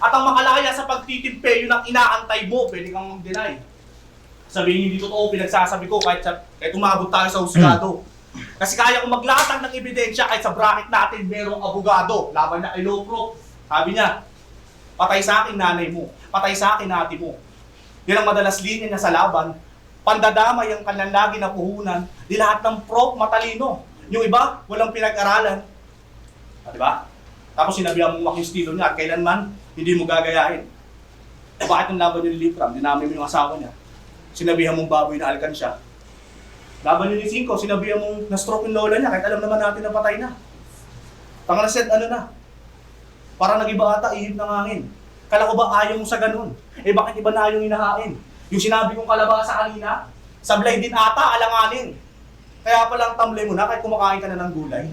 At ang makalaya sa pagtitimpe, yun ang inaantay mo, pwede kang mag-deny. Sabihin hindi totoo, pinagsasabi ko kahit umabot tayo sa husgado. Kasi kaya kong maglatag ng ebidensya kahit sa bracket natin merong abogado. Laban na kay Lopro. Sabi niya, patay sa akin nanay mo, patay sa akin ate mo. Yan ang madalas linya niya sa laban. Pandadamay ang kanilang lagi na puhunan. Di lahat ng prof matalino. Yung iba, walang pinag-aralan. Di ba? Tapos sinabihan mo yung estilo niya at kailanman hindi mo gagayahin. Bakit yung laban niyo ni Lipram? Dinamay mo yung asawa niya. Sinabihan mong baboy na alkansya. Laban niyo ni Cinco, sinabihan mong na-stroke yung lola niya kahit alam naman natin na patay na. Tanga na said, ano na? Parang nag-iba ata, ihip ng hangin. Kala ko ba ayaw mo sa ganun? Eh bakit iba na yung inahain? Yung sinabi kong kalabasa kanina, sablay din ata, alanganin. Kaya palang tamlay mo na kahit kumakain ka na ng gulay.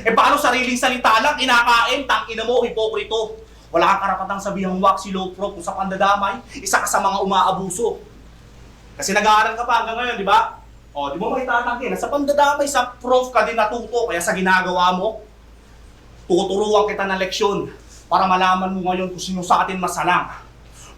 Eh paano sariling salita lang, inakain, tangina mo, hipokrito. Wala kang karapatang sabihang waxy low pro kung sa pandadamay, isa ka sa mga umaabuso. Kasi nag-aaral ka pa hanggang ngayon, di ba? O, di mo maitatanggi na sa pandadamay, sa prof ka din natuto, kaya sa ginagawa mo, tuturuan kita ng leksyon para malaman mo ngayon kung sino sa atin masalang.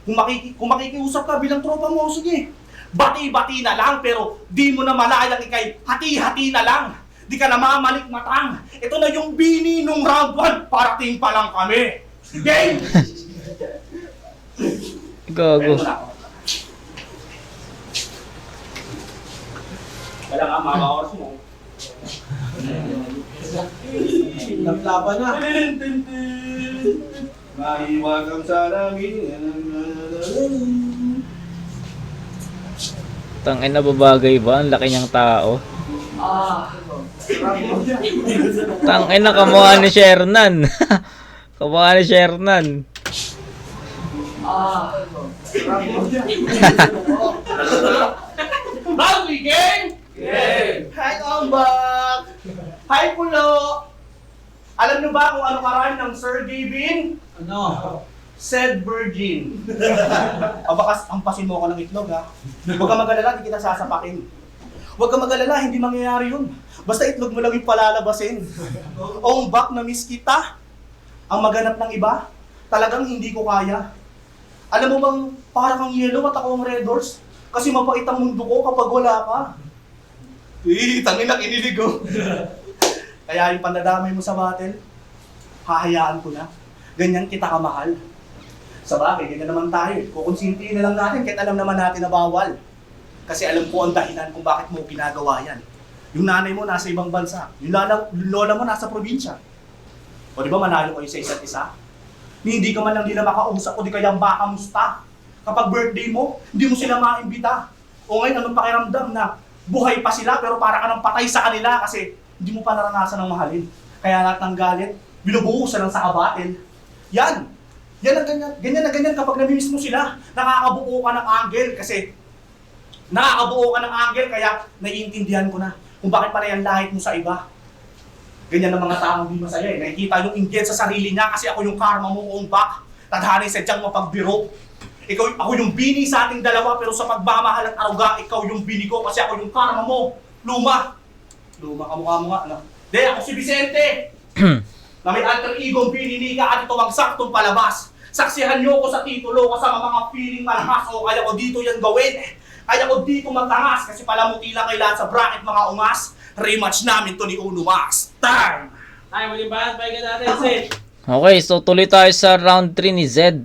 Kung makikiusap ka bilang tropa mo, sige, bati-bati na lang, pero di mo na malayang ikay hati-hati na lang. Di ka na mamalikmatang. Ito na yung bini nung round 1, parating pa lang kami. Game! Gago. Wala nga, mga oras mo. Naglaban na. Maiwagang sa langit. Tangin na babagay ba? Ang laki niyang tao. Tangin na kamukha ni Shernan. Kamukha ni Shernan. Bawi, gang! Hi, Ombak! Hi, Pulo! Alam niyo ba kung ano karami ng Sir Gavin? Ano? Said virgin. O baka ampasin mo ako ng itlog, ha? Huwag ka mag-alala, di kita sasapakin. Huwag ka mag-alala, hindi mangyayari yun. Basta itlog mo lang yung palalabasin. Ombak, na-miss kita. Ang maganap ng iba, talagang hindi ko kaya. Alam mo bang parang kang yellow at ako ang red horse? Kasi mapait ang mundo ko kapag wala ka. Tangin na kinilig ko. Kaya yung pandadamay mo sa battle, hahayaan ko na. Ganyan kita kamahal. Sa bagay, ganyan naman tayo. Kukonsintihin na lang natin kahit alam naman natin na bawal. Kasi alam ko ang dahilan kung bakit mo ginagawa yan. Yung nanay mo nasa ibang bansa. Yung lola mo nasa probinsya. O di ba manalo kayo sa isa't isa? Hindi ka man lang nila makausap o di kaya baka musta. Kapag birthday mo, hindi mo sila maimbita. O ngayon, anong pakiramdam na buhay pa sila pero para ka nang patay sa kanila kasi hindi mo pa naranasan ng mahalin. Kaya lahat ng galit, binubuhusan lang sa kabatil. Yan! Yan ang ganyan. Ganyan na ganyan kapag namimiss mo sila. Nakakabuo ka ng angle kasi kaya naiintindihan ko na kung bakit pala yan lahit mo sa iba. Ganyan ang mga taong di masaya eh. Nakikita yung inggit sa sarili niya kasi ako yung karma mo Ombak. Tadhana yung sadyang mapagbiro. Ako yung bini sa ating dalawa pero sa pagmamahal at aruga, ikaw yung bini ko kasi ako yung karma mo. Luma kamukha mo nga, ano? De, ako si Vicente! Na may alter ego ang pinili ka at ito ang saktong palabas. Saksihan niyo ko sa titulo kasama mga feeling malakas o kaya ko dito yan gawin. Kaya ko dito matangas kasi palamuti lang kay lahat sa bracket mga umas. Rematch namin to ni Uno Max. Time! Ay, muling bahan, pahinga natin, Sid. Okay, so tuloy tayo sa round 3 ni Zed.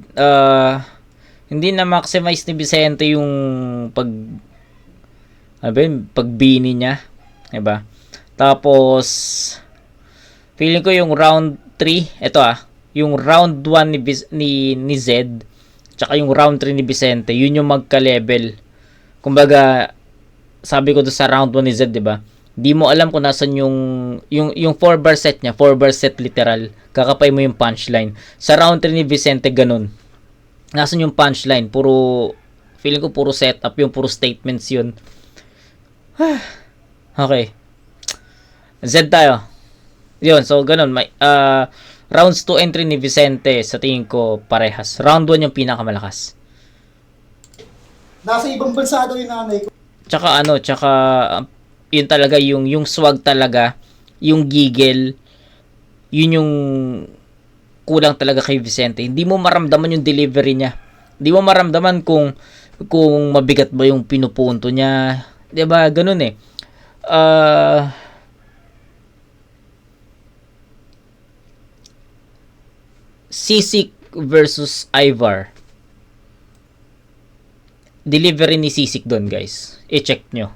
Hindi na maximize ni Vicente yung pagbini niya, 'di ba? Tapos feeling ko yung round 3, yung round 1 ni Zed, tsaka yung round 3 ni Vicente, yun yung magka-level. Kumbaga, sabi ko do sa round 1 ni Zed, 'di ba? Di mo alam kung nasan yung 4-bar set niya, 4-bar set literal. Kakapay mo yung punchline. Sa round 3 ni Vicente ganun. Nasan yung punchline? Feeling ko puro setup yung puro statements yun. Okay. Z tayo. Yun, so ganun. Rounds 2 and 3 ni Vicente, sa tingin ko parehas. Round 1 yung pinakamalakas. Nasa ibang bansa daw yung nanay ko. Tsaka yun talaga yung swag talaga, yung giggle, yun yung kulang talaga kay Vicente. Hindi mo maramdaman yung delivery niya. Hindi mo maramdaman kung mabigat ba yung pinupunto niya. 'Di ba? Ganun eh. Sisik versus Ivar. delivery ni Sisik doon, guys. I-check nyo.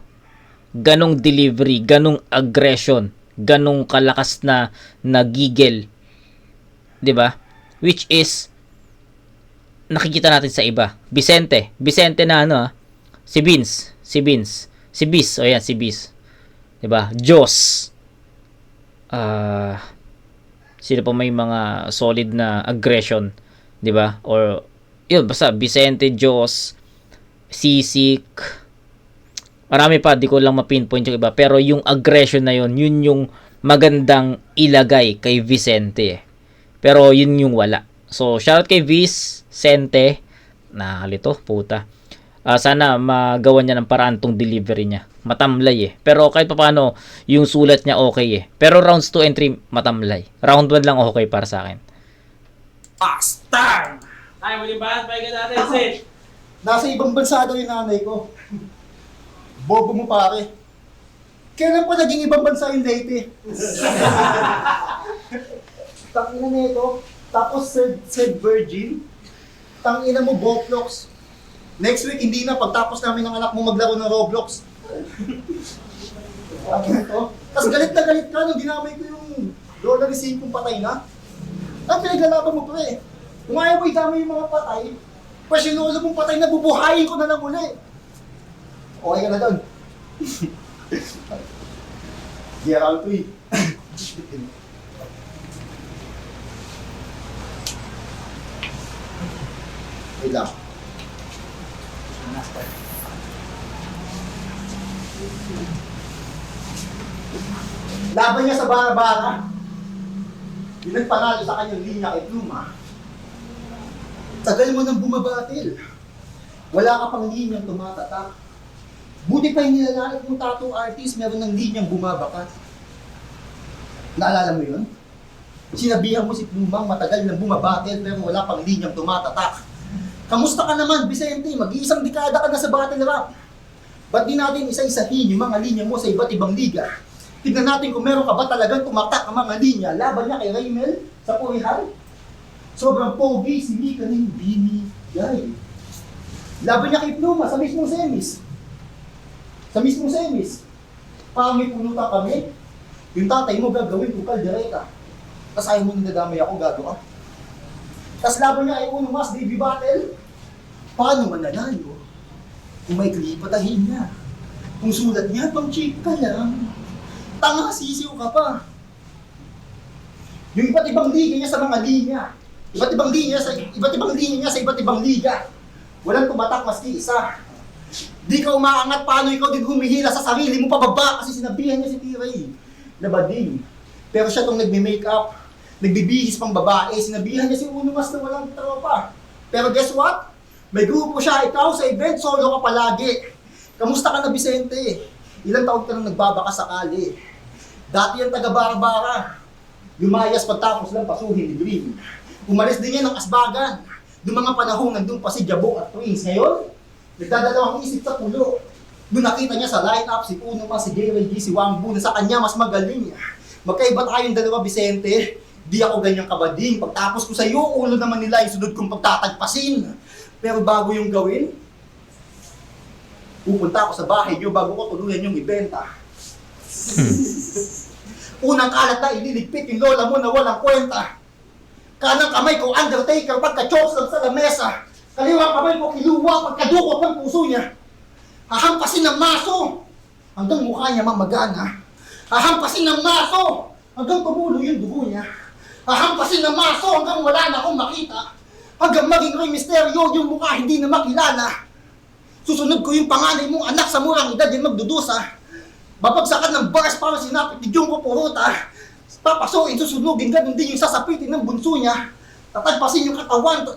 Ganong delivery, ganong aggression, ganong kalakas na nagigil. 'Di ba? Which is nakikita natin sa iba. Vicente na ano, si Bis. O yan, si Bis. 'Di ba? Diyos. Sino pa may mga solid na aggression, 'di ba? Or yun, basta Vicente, Diyos, Sisik, marami pa, di ko lang ma-pinpoint yung iba, pero yung aggression na yun yung magandang ilagay kay Vicente. Pero yun yung wala. So shoutout kay Vicente, nakalito, puta. Sana magawa niya ng paraan tong delivery niya. Matamlay pero kahit paano yung sulat niya okay Pero rounds 2 and 3 matamlay. Round 1 lang okay para sa akin. Bastard! Ay, muling bahas, pakinggan natin, Sid. Nasa ibang bansa daw yung nanay ko. Bobo mo pare. Kailan pa naging ibang bansa yung Leyte? Tangina nito. Tapos said virgin. Tangina mo Roblox. Next week hindi na pagtapos namin ng anak mo maglaro ng Roblox. Tapos galit na galit ka nung dinamay ko yung lola ni Sim kung patay na. Ang pinaglalaban mo pre. Kung ayaw mo idamay yung mga patay, pas yung lola mong patay na bubuhayin ko na lang uli. Okay ka na doon. Gerald to Wait lang. Laban niya sa bara-bara. Yung nagpanalo sa kanyang linya kay Pluma. Tagal mo nang bumabatil. Wala ka pang linyang tumatatak. Buti pa yung nilalalik mong tattoo artist, meron ng linyang bumabakat. Naalala mo yun? Sinabihan mo si Plumang matagal nang bumabatil pero wala pang linyang tumatatak. Kamusta ka naman, Vicente? Mag-iisang dekada ka na sa battle rap. Ba't di natin isa-isahin yung mga linya mo sa iba't ibang liga? Tignan natin kung meron ka ba talagang tumatak ang mga linya. Laban niya kay Raymel sa Purihan. Sobrang pogi, si Mika na yung binigay. Laban niya kay Pluma sa mismong semis. Pangit pulutan kami. Yung tatay mo gagawin kung kaldereta. Tapos ayaw mo nagdadamay ako, gago ka. Tapos laban niya kay Uno Mas, Davey Battle. Paano mananalo? Kung may klipatahin niya. Kung sulat niya, pang cheap ka lang. Tanga, sisiw ka pa. Yung iba't ibang liga niya sa mga linya. Iba't ibang linya niya sa iba't ibang liga. Walang tumatak maski isa. Di ka umaangat, paano ikaw din humihila sa sarili mo pababa kasi sinabihan niya si T-Ray na bading. Pero siya tong nagme-makeup, nagbibihis pang babae, sinabihan niya si Uno Mas na walang tropa. Pero guess what? May grupo siya, ikaw sa event, solo ka palagi. Kamusta ka na, Vicente? Ilang taon ka nang nagbabaka sakali? Dati yung taga-bara-bara. Lumayas pagtapos lang pasuhin ni Dream. Umalis din yan ng Asbagan. Noong mga panahon, nandun pa si Jabong at Twins. Ngayon, nagdadalawang isip sa pulo. Noong nakita niya sa line-up, si Uno Mas, si JYG, si Wangbu, na sa kanya mas magaling. Magkaiba tayong dalawa, Vicente. Di ako ganyang kabading. Pagtapos ko sa iyo, ulo naman nila yung sunod kong pagtatagpasin. Pero bago yung gawin, pupunta ako sa bahay niyo bago ko tuluyan yung ibenta. Unang kalat na ililigpit yung lola mo na walang kwenta. Kanang kamay ko, Undertaker, pagka-chokes lang sa lamesa. Kaliwang kamay ko, kiluwa, pagkadukot ng puso niya. Hahampasin ng maso hanggang mukha niya mamagana. Hahampasin ng maso hanggang tumulo yung dugo niya. Hahampasin ng maso hanggang wala na akong makita. Hanggang maging Rey Mysterio yung mukha hindi na makilala. Susunod ko yung panganay mong anak sa murang edad yung magdudusa. Babagsakan ng bars para sinapit ni Junko Puruta. Papasukin, susunugin, ganun din yung sasapitin ng bunso niya. Tatagpasin yung katawan.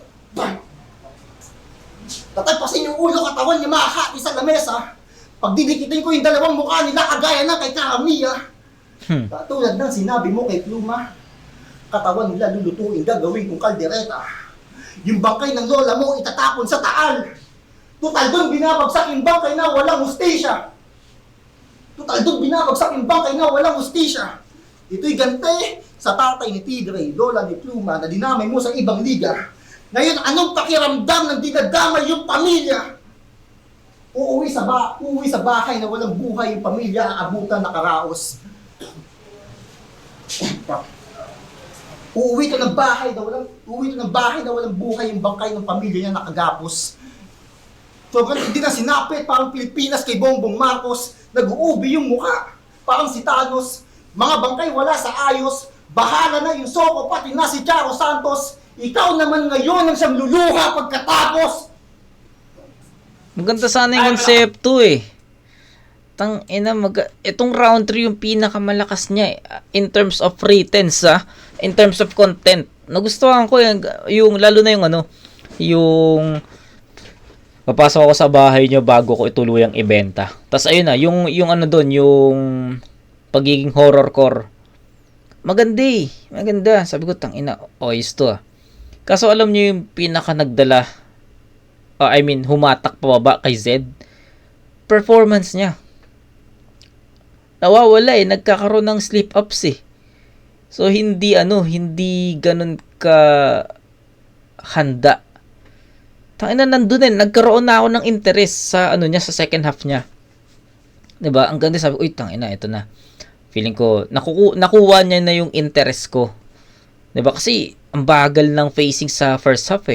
Tatagpasin yung ulo, katawan niya makakati sa lamesa. Pagdidikitin ko yung dalawang mukha nila kagaya na kay Karamiya. Katulad ng sinabi mo kay Pluma, katawan nila lulutuin, gagawin kong kaldereta. Yung bangkay ng lola mo itatapon sa taal. Total doon binabagsak yung bangkay na walang hustisya. Ito'y gante sa tatay ni T-Ray, lola ni Pluma na dinamay mo sa ibang liga. Ngayon, anong pakiramdam ng dinadamay yung pamilya? Uuwi sa bahay na walang buhay yung pamilya, aabutan na karaos. Uuwi to ng bahay na walang buhay yung bangkay ng pamilya niya nakagapos. Sobrang hindi na sinapit, parang Pilipinas kay Bongbong Marcos, nag-uubi yung mukha, parang si Thanos. Mga bangkay wala sa ayos, bahala na yung Soko, pati na si Charo Santos. Ikaw naman ngayon ang siyang luluha pagkatapos. Maganda sana yung konsepto eh. Itong round 3 yung pinakamalakas niya in terms of returns in terms of content. Nagustuhan ko yung lalo na yung papasok ako sa bahay niyo bago ko ituluyang ibenta. Tapos ayun na, yung yung pagiging horrorcore. Maganda. Sabi ko oyos to. Kaso alam niyo yung pinaka nagdala humatak pababa kay Zed. Performance niya. Nawawala nagkakaroon ng slip-ups So hindi ganun ka handa. Nandun nagkaroon na ako ng interest sa sa second half niya. 'Di ba? Ang ganda, sabi ko, ito na. Feeling ko nakuha niya na yung interest ko. 'Di ba? Kasi ang bagal ng facing sa first half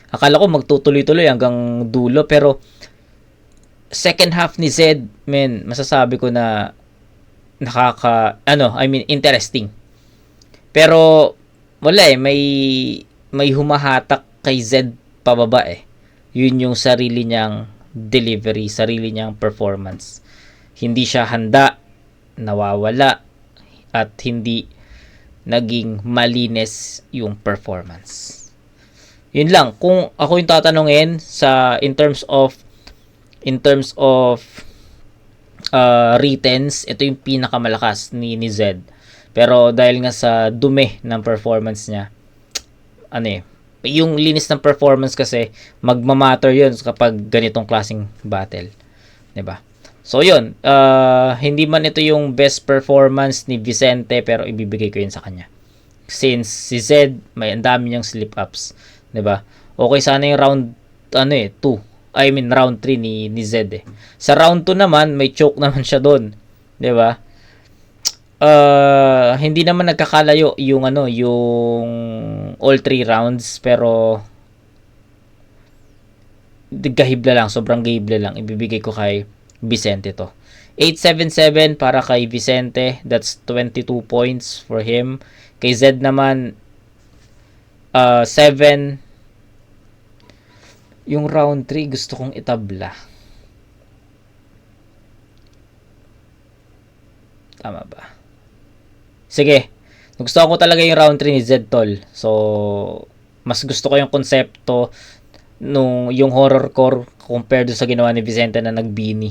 Akala ko magtutuloy-tuloy hanggang dulo, pero second half ni Zed, masasabi ko na interesting. Pero wala may humahatak kay Zed pababa Yun yung sarili niyang delivery, sarili niyang performance. Hindi siya handa, nawawala, at hindi naging malinis yung performance. Yun lang. Kung ako yung tatanungin in terms of returns, ito yung pinakamalakas ni Zed. Pero dahil nga sa dumi ng performance niya, yung linis ng performance kasi magmamatter yun kapag ganitong klaseng battle. 'Di ba? So yun, hindi man ito yung best performance ni Vicente, pero ibibigay ko yun sa kanya. Since si Zed, ang dami niyang slip-ups. 'Di ba? Okay sana yung round 2. Round 3 ni Zed Sa round 2 naman, may choke naman siya doon. 'Di ba? Hindi naman nagkakalayo yung all 3 rounds, pero gahibla lang, sobrang gahibla lang. Ibibigay ko kay Vicente to. 877 para kay Vicente, that's 22 points for him. Kay Zed naman 7. Yung round 3 gusto kong itabla. Tama ba? Sige. Gusto ko talaga yung round 3 ni Zed, tol. So, mas gusto ko yung konsepto yung horrorcore compared sa ginawa ni Vicente na nagbini.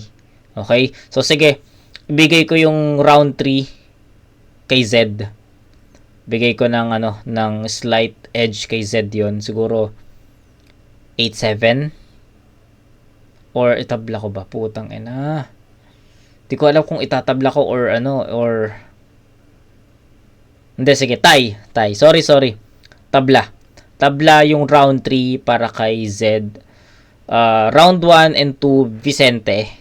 Okay? So, sige. Ibigay ko yung round 3 kay Zed. Bigay ko ng slight edge kay Zed yon. Siguro 8-7. Or itabla ko ba? Putang ina. Di ko alam kung itatabla ko or hindi, sige, tie. Sorry. Tabla yung round 3 para kay Zed. Round 1 and 2 Vicente.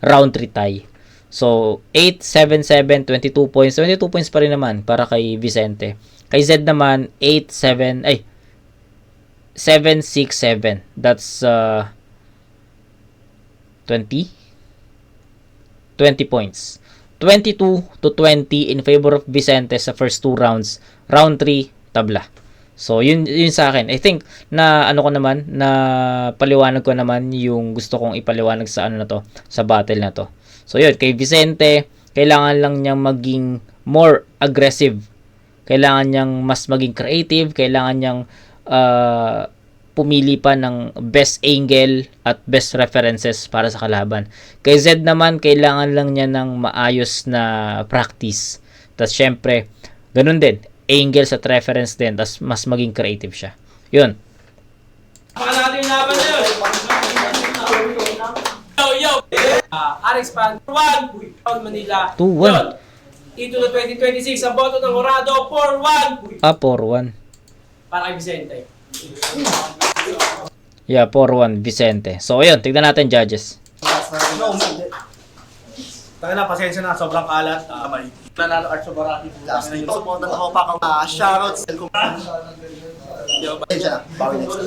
Round 3 tie. So 8, 7, 7, 22 points. 22 points pa rin naman para kay Vicente. Kay Zed naman 8, 7, 7, 6, 7. That's 20 points. 22 to 20 in favor of Vicente sa first 2 rounds. Round 3, tabla. So, yun sa akin. I think na paliwanag ko naman yung gusto kong ipaliwanag sa sa battle na to. So, yun, kay Vicente, kailangan lang niyang maging more aggressive. Kailangan niyang mas maging creative, kailangan niyang pumili pa ng best angle at best references para sa kalaban. Kay Zed naman, kailangan lang niya ng maayos na practice. Tapos syempre, ganun din, angles at reference din, tapos mas maging creative siya. Yun. Baka natin yung laban na yun. Yo! Alex Pan, 1, Manila. 2-1. Titulo 2026, ang boto ng Horado, 4-1. 4-1. Para kay Vicente. Yeah, 4-1 Vicente. So, ayun, tignan natin judges. Taka na, pasensya na, sobrang kalat. May nanalo Art Sobarati. Last dito, supportan ako pa kang shoutouts. Bawi next.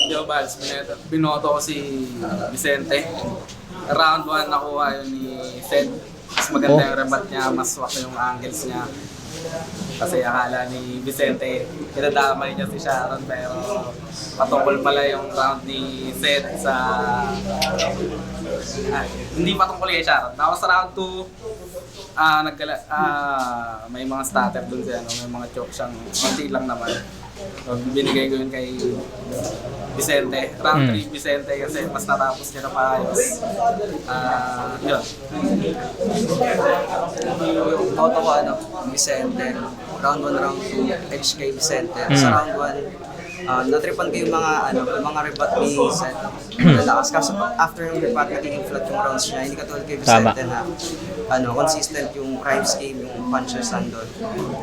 Yo, Bals, binoto ko si Vicente. Round 1 nakuha yun ni Seth. Mas maganda yung rebat niya, mas swak yung angles niya. Kasi akala ni Vicente, kinadamay niya si Sharon, pero patungkol pala yung round ni Seth sa... hindi patungkol kay Sharon. Tapos sa round 2, may mga starter dun siya, may mga choke siyang konti lang naman. So, binigay ko yun kay Vicente. Round 3 Vicente kasi mas natapos niya na paayos. Yun. Auto ko Vicente. Round 1, round 2, edge kay Vicente. Sa round 1, natripan ko yung mga rebat ni Seth. Lalakas kasi after yung rebat, nagiging flat yung rounds niya. Hindi katulad kay Vicente na consistent yung rhymes game, yung punches nandun.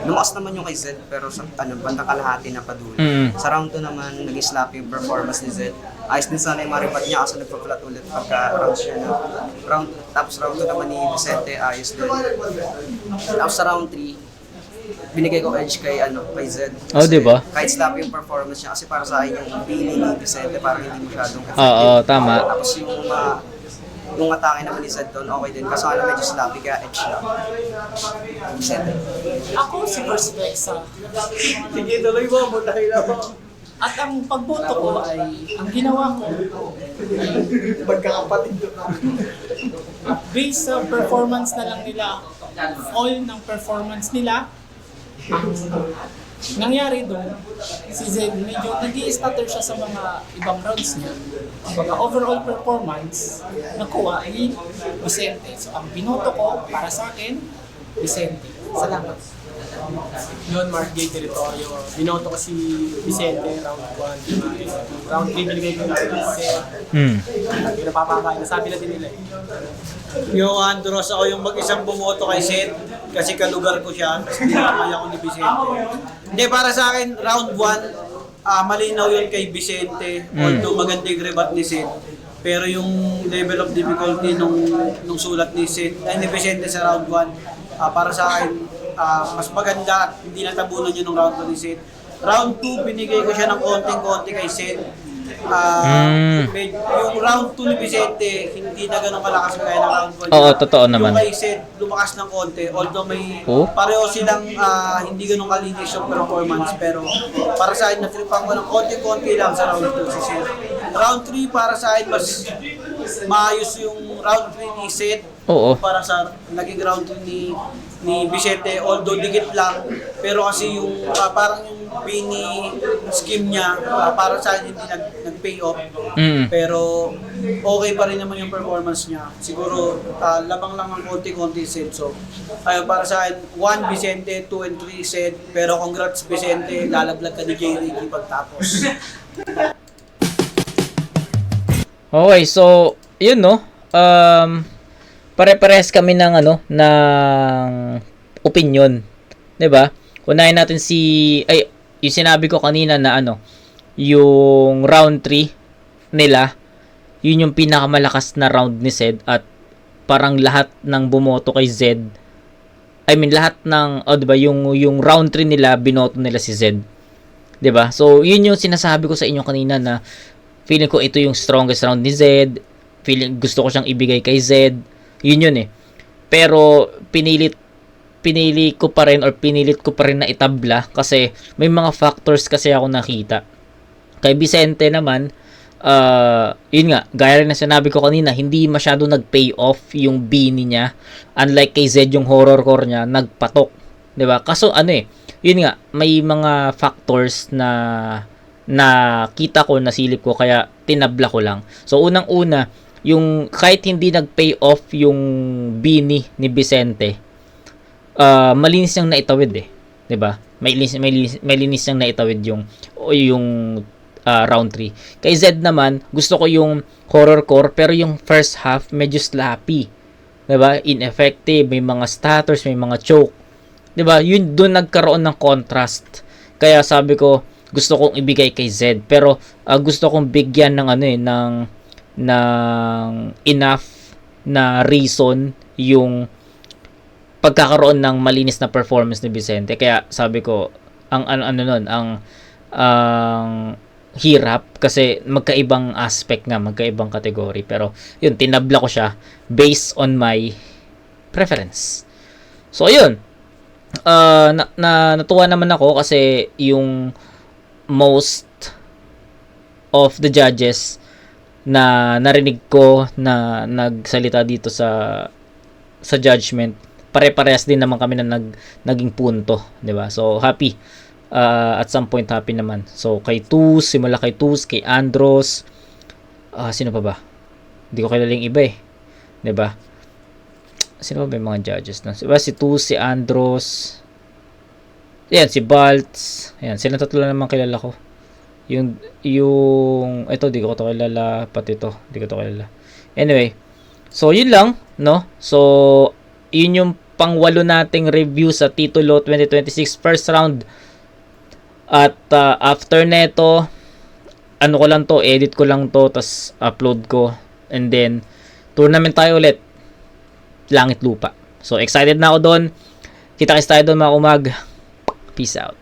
Lumakas naman yung kay Zed, pero sa bandang kalahati na padulo. Sa round 2 naman, naging sloppy yung performance ni Zed. Ayos din sana yung mga rebat niya kasi nagpa-flat ulit pagka rounds siya na. Tapos round 2 naman ni Vicente, ayos din. Tapos sa round 3, binigay ko edge kay Zed. Oh, di ba? Kahit sloppy yung performance niya kasi para sa akin yung bini ni Vicente parang hindi masyadong effective. Oo, tama. Tapos yung atake naman ni Zed doon, okay din. Kaso medyo sloppy kaya edge lang. Vicente. Ako si First Vexa. Sige, tuloy mo, dahil ako. At ang pagboto ko ay, ang ginawa ko, Magkakapatid. based sa performance na lang nila, all ng performance nila, ang nangyari doon, si Zed medyo nag-i-stutter siya sa mga ibang rounds niya. Kumbaga overall performance, nakuha ni Vicente. So ang binoto ko para sa akin, Vicente. Salamat. Yun, Mark J. Territorio. Binoto ko si Vicente, round 1. Round 3, binigay ko na si Vicente. Hindi napapakain. Nasabi na din nila eh. Yung Andros, ako yung mag-isang bumoto kay Seth kasi kalugar ko siya. Hindi nakamaya ko ni Vicente. Hindi, para sa akin, round 1, malinaw yun kay Vicente. Although maganda yung rebat ni Seth. Pero yung level of difficulty nung sulat ni Vicente sa round 1, para sa akin, mas maganda at hindi natabunan yun ng round 1 ni Seth. Round 2, binigay ko siya ng konting-konti kay Seth. Yung round 2 ni Vicente, hindi na ganun kalakas kaya ng round 1. Oo, totoo naman. Yung kay Seth, lumakas ng konti. Although may pareho silang hindi ganun kalinis yung performance. Pero para sa akin, natripan ko ng konti-konti lang sa round 2 si Seth. Round 3 para sa akin, mas maayos yung round 3 ni Seth. Oo. Para sa naging round 2 ni Vicente, although dikit lang, pero kasi yung parang yung bini scheme niya, para sa akin hindi nag-pay off. Pero okay pa rin naman yung performance niya. Siguro labang lang ang konti-konti Seth. So ayun, para sa akin 1 Vicente, 2 and 3 Seth. Pero congrats Vicente, lalaglag ka ni J. Ricky pagtapos. Okay, so yun no. Pare-parehas kami ng ng opinion, 'di ba? Unahin natin yung sinabi ko kanina na yung round 3 nila, yun yung pinakamalakas na round ni Zed at parang lahat ng bumoto kay Zed. I mean lahat ng 'di ba, yung round 3 nila binoto nila si Zed. 'Di ba? So, yun yung sinasabi ko sa inyo kanina na feeling ko ito yung strongest round ni Zed. Gusto ko siyang ibigay kay Zed. Yun eh. Pero pinilit ko pa rin na itabla kasi may mga factors kasi ako nakita. Kay Vicente naman, yun nga, gaya rin na sinabi ko kanina, hindi masyado nag-pay off yung bini niya. Unlike kay Zed, yung horrorcore niya, nagpatok. 'Di ba? Kaso yun nga, may mga factors na nakita ko, nasilip ko, kaya tinabla ko lang. So, unang-una, yung kahit hindi nag-pay off yung bini ni Vicente, malinis niyang naitawid eh. 'Di ba? May linis niyang naitawid yung round 3. Kay Zed naman, gusto ko yung horrorcore pero yung first half medyo sloppy. 'Di ba? Ineffective, may mga stutters, may mga choke. 'Di ba? Yun doon nagkaroon ng contrast. Kaya sabi ko, gusto kong ibigay kay Zed. Pero gusto kong bigyan ng ng enough na reason yung pagkakaroon ng malinis na performance ni Vicente. Kaya sabi ko, ang hirap kasi magkaibang aspect nga, magkaibang kategory. Pero yun, tinabla ko siya based on my preference. So ayun, natuwa naman ako kasi yung most of the judges na narinig ko na nagsalita dito sa judgment, pare-parehas din naman kami na naging punto, 'di ba? So happy. At some point happy naman. So kay Tuz, simula kay Tuz, kay Andros, sino pa ba? Hindi ko kilala yung iba eh. 'Di ba? Sino ba yung mga judges na? Diba si Tuz, si Andros, ayan, si Baltz, ayan, sila tatlo naman kilala ko. Yung ito, di ko to kilala, pati ito, di ko to kilala. Anyway, so yun lang, no? So, yun yung pang-8 nating review sa Titulo 2026 first round. At after neto, ano ko lang to, edit ko lang to, tas upload ko, and then tournament tayo ulit, langit lupa. So excited na ako doon. Kita-kits tayo doon mga umag. Peace out.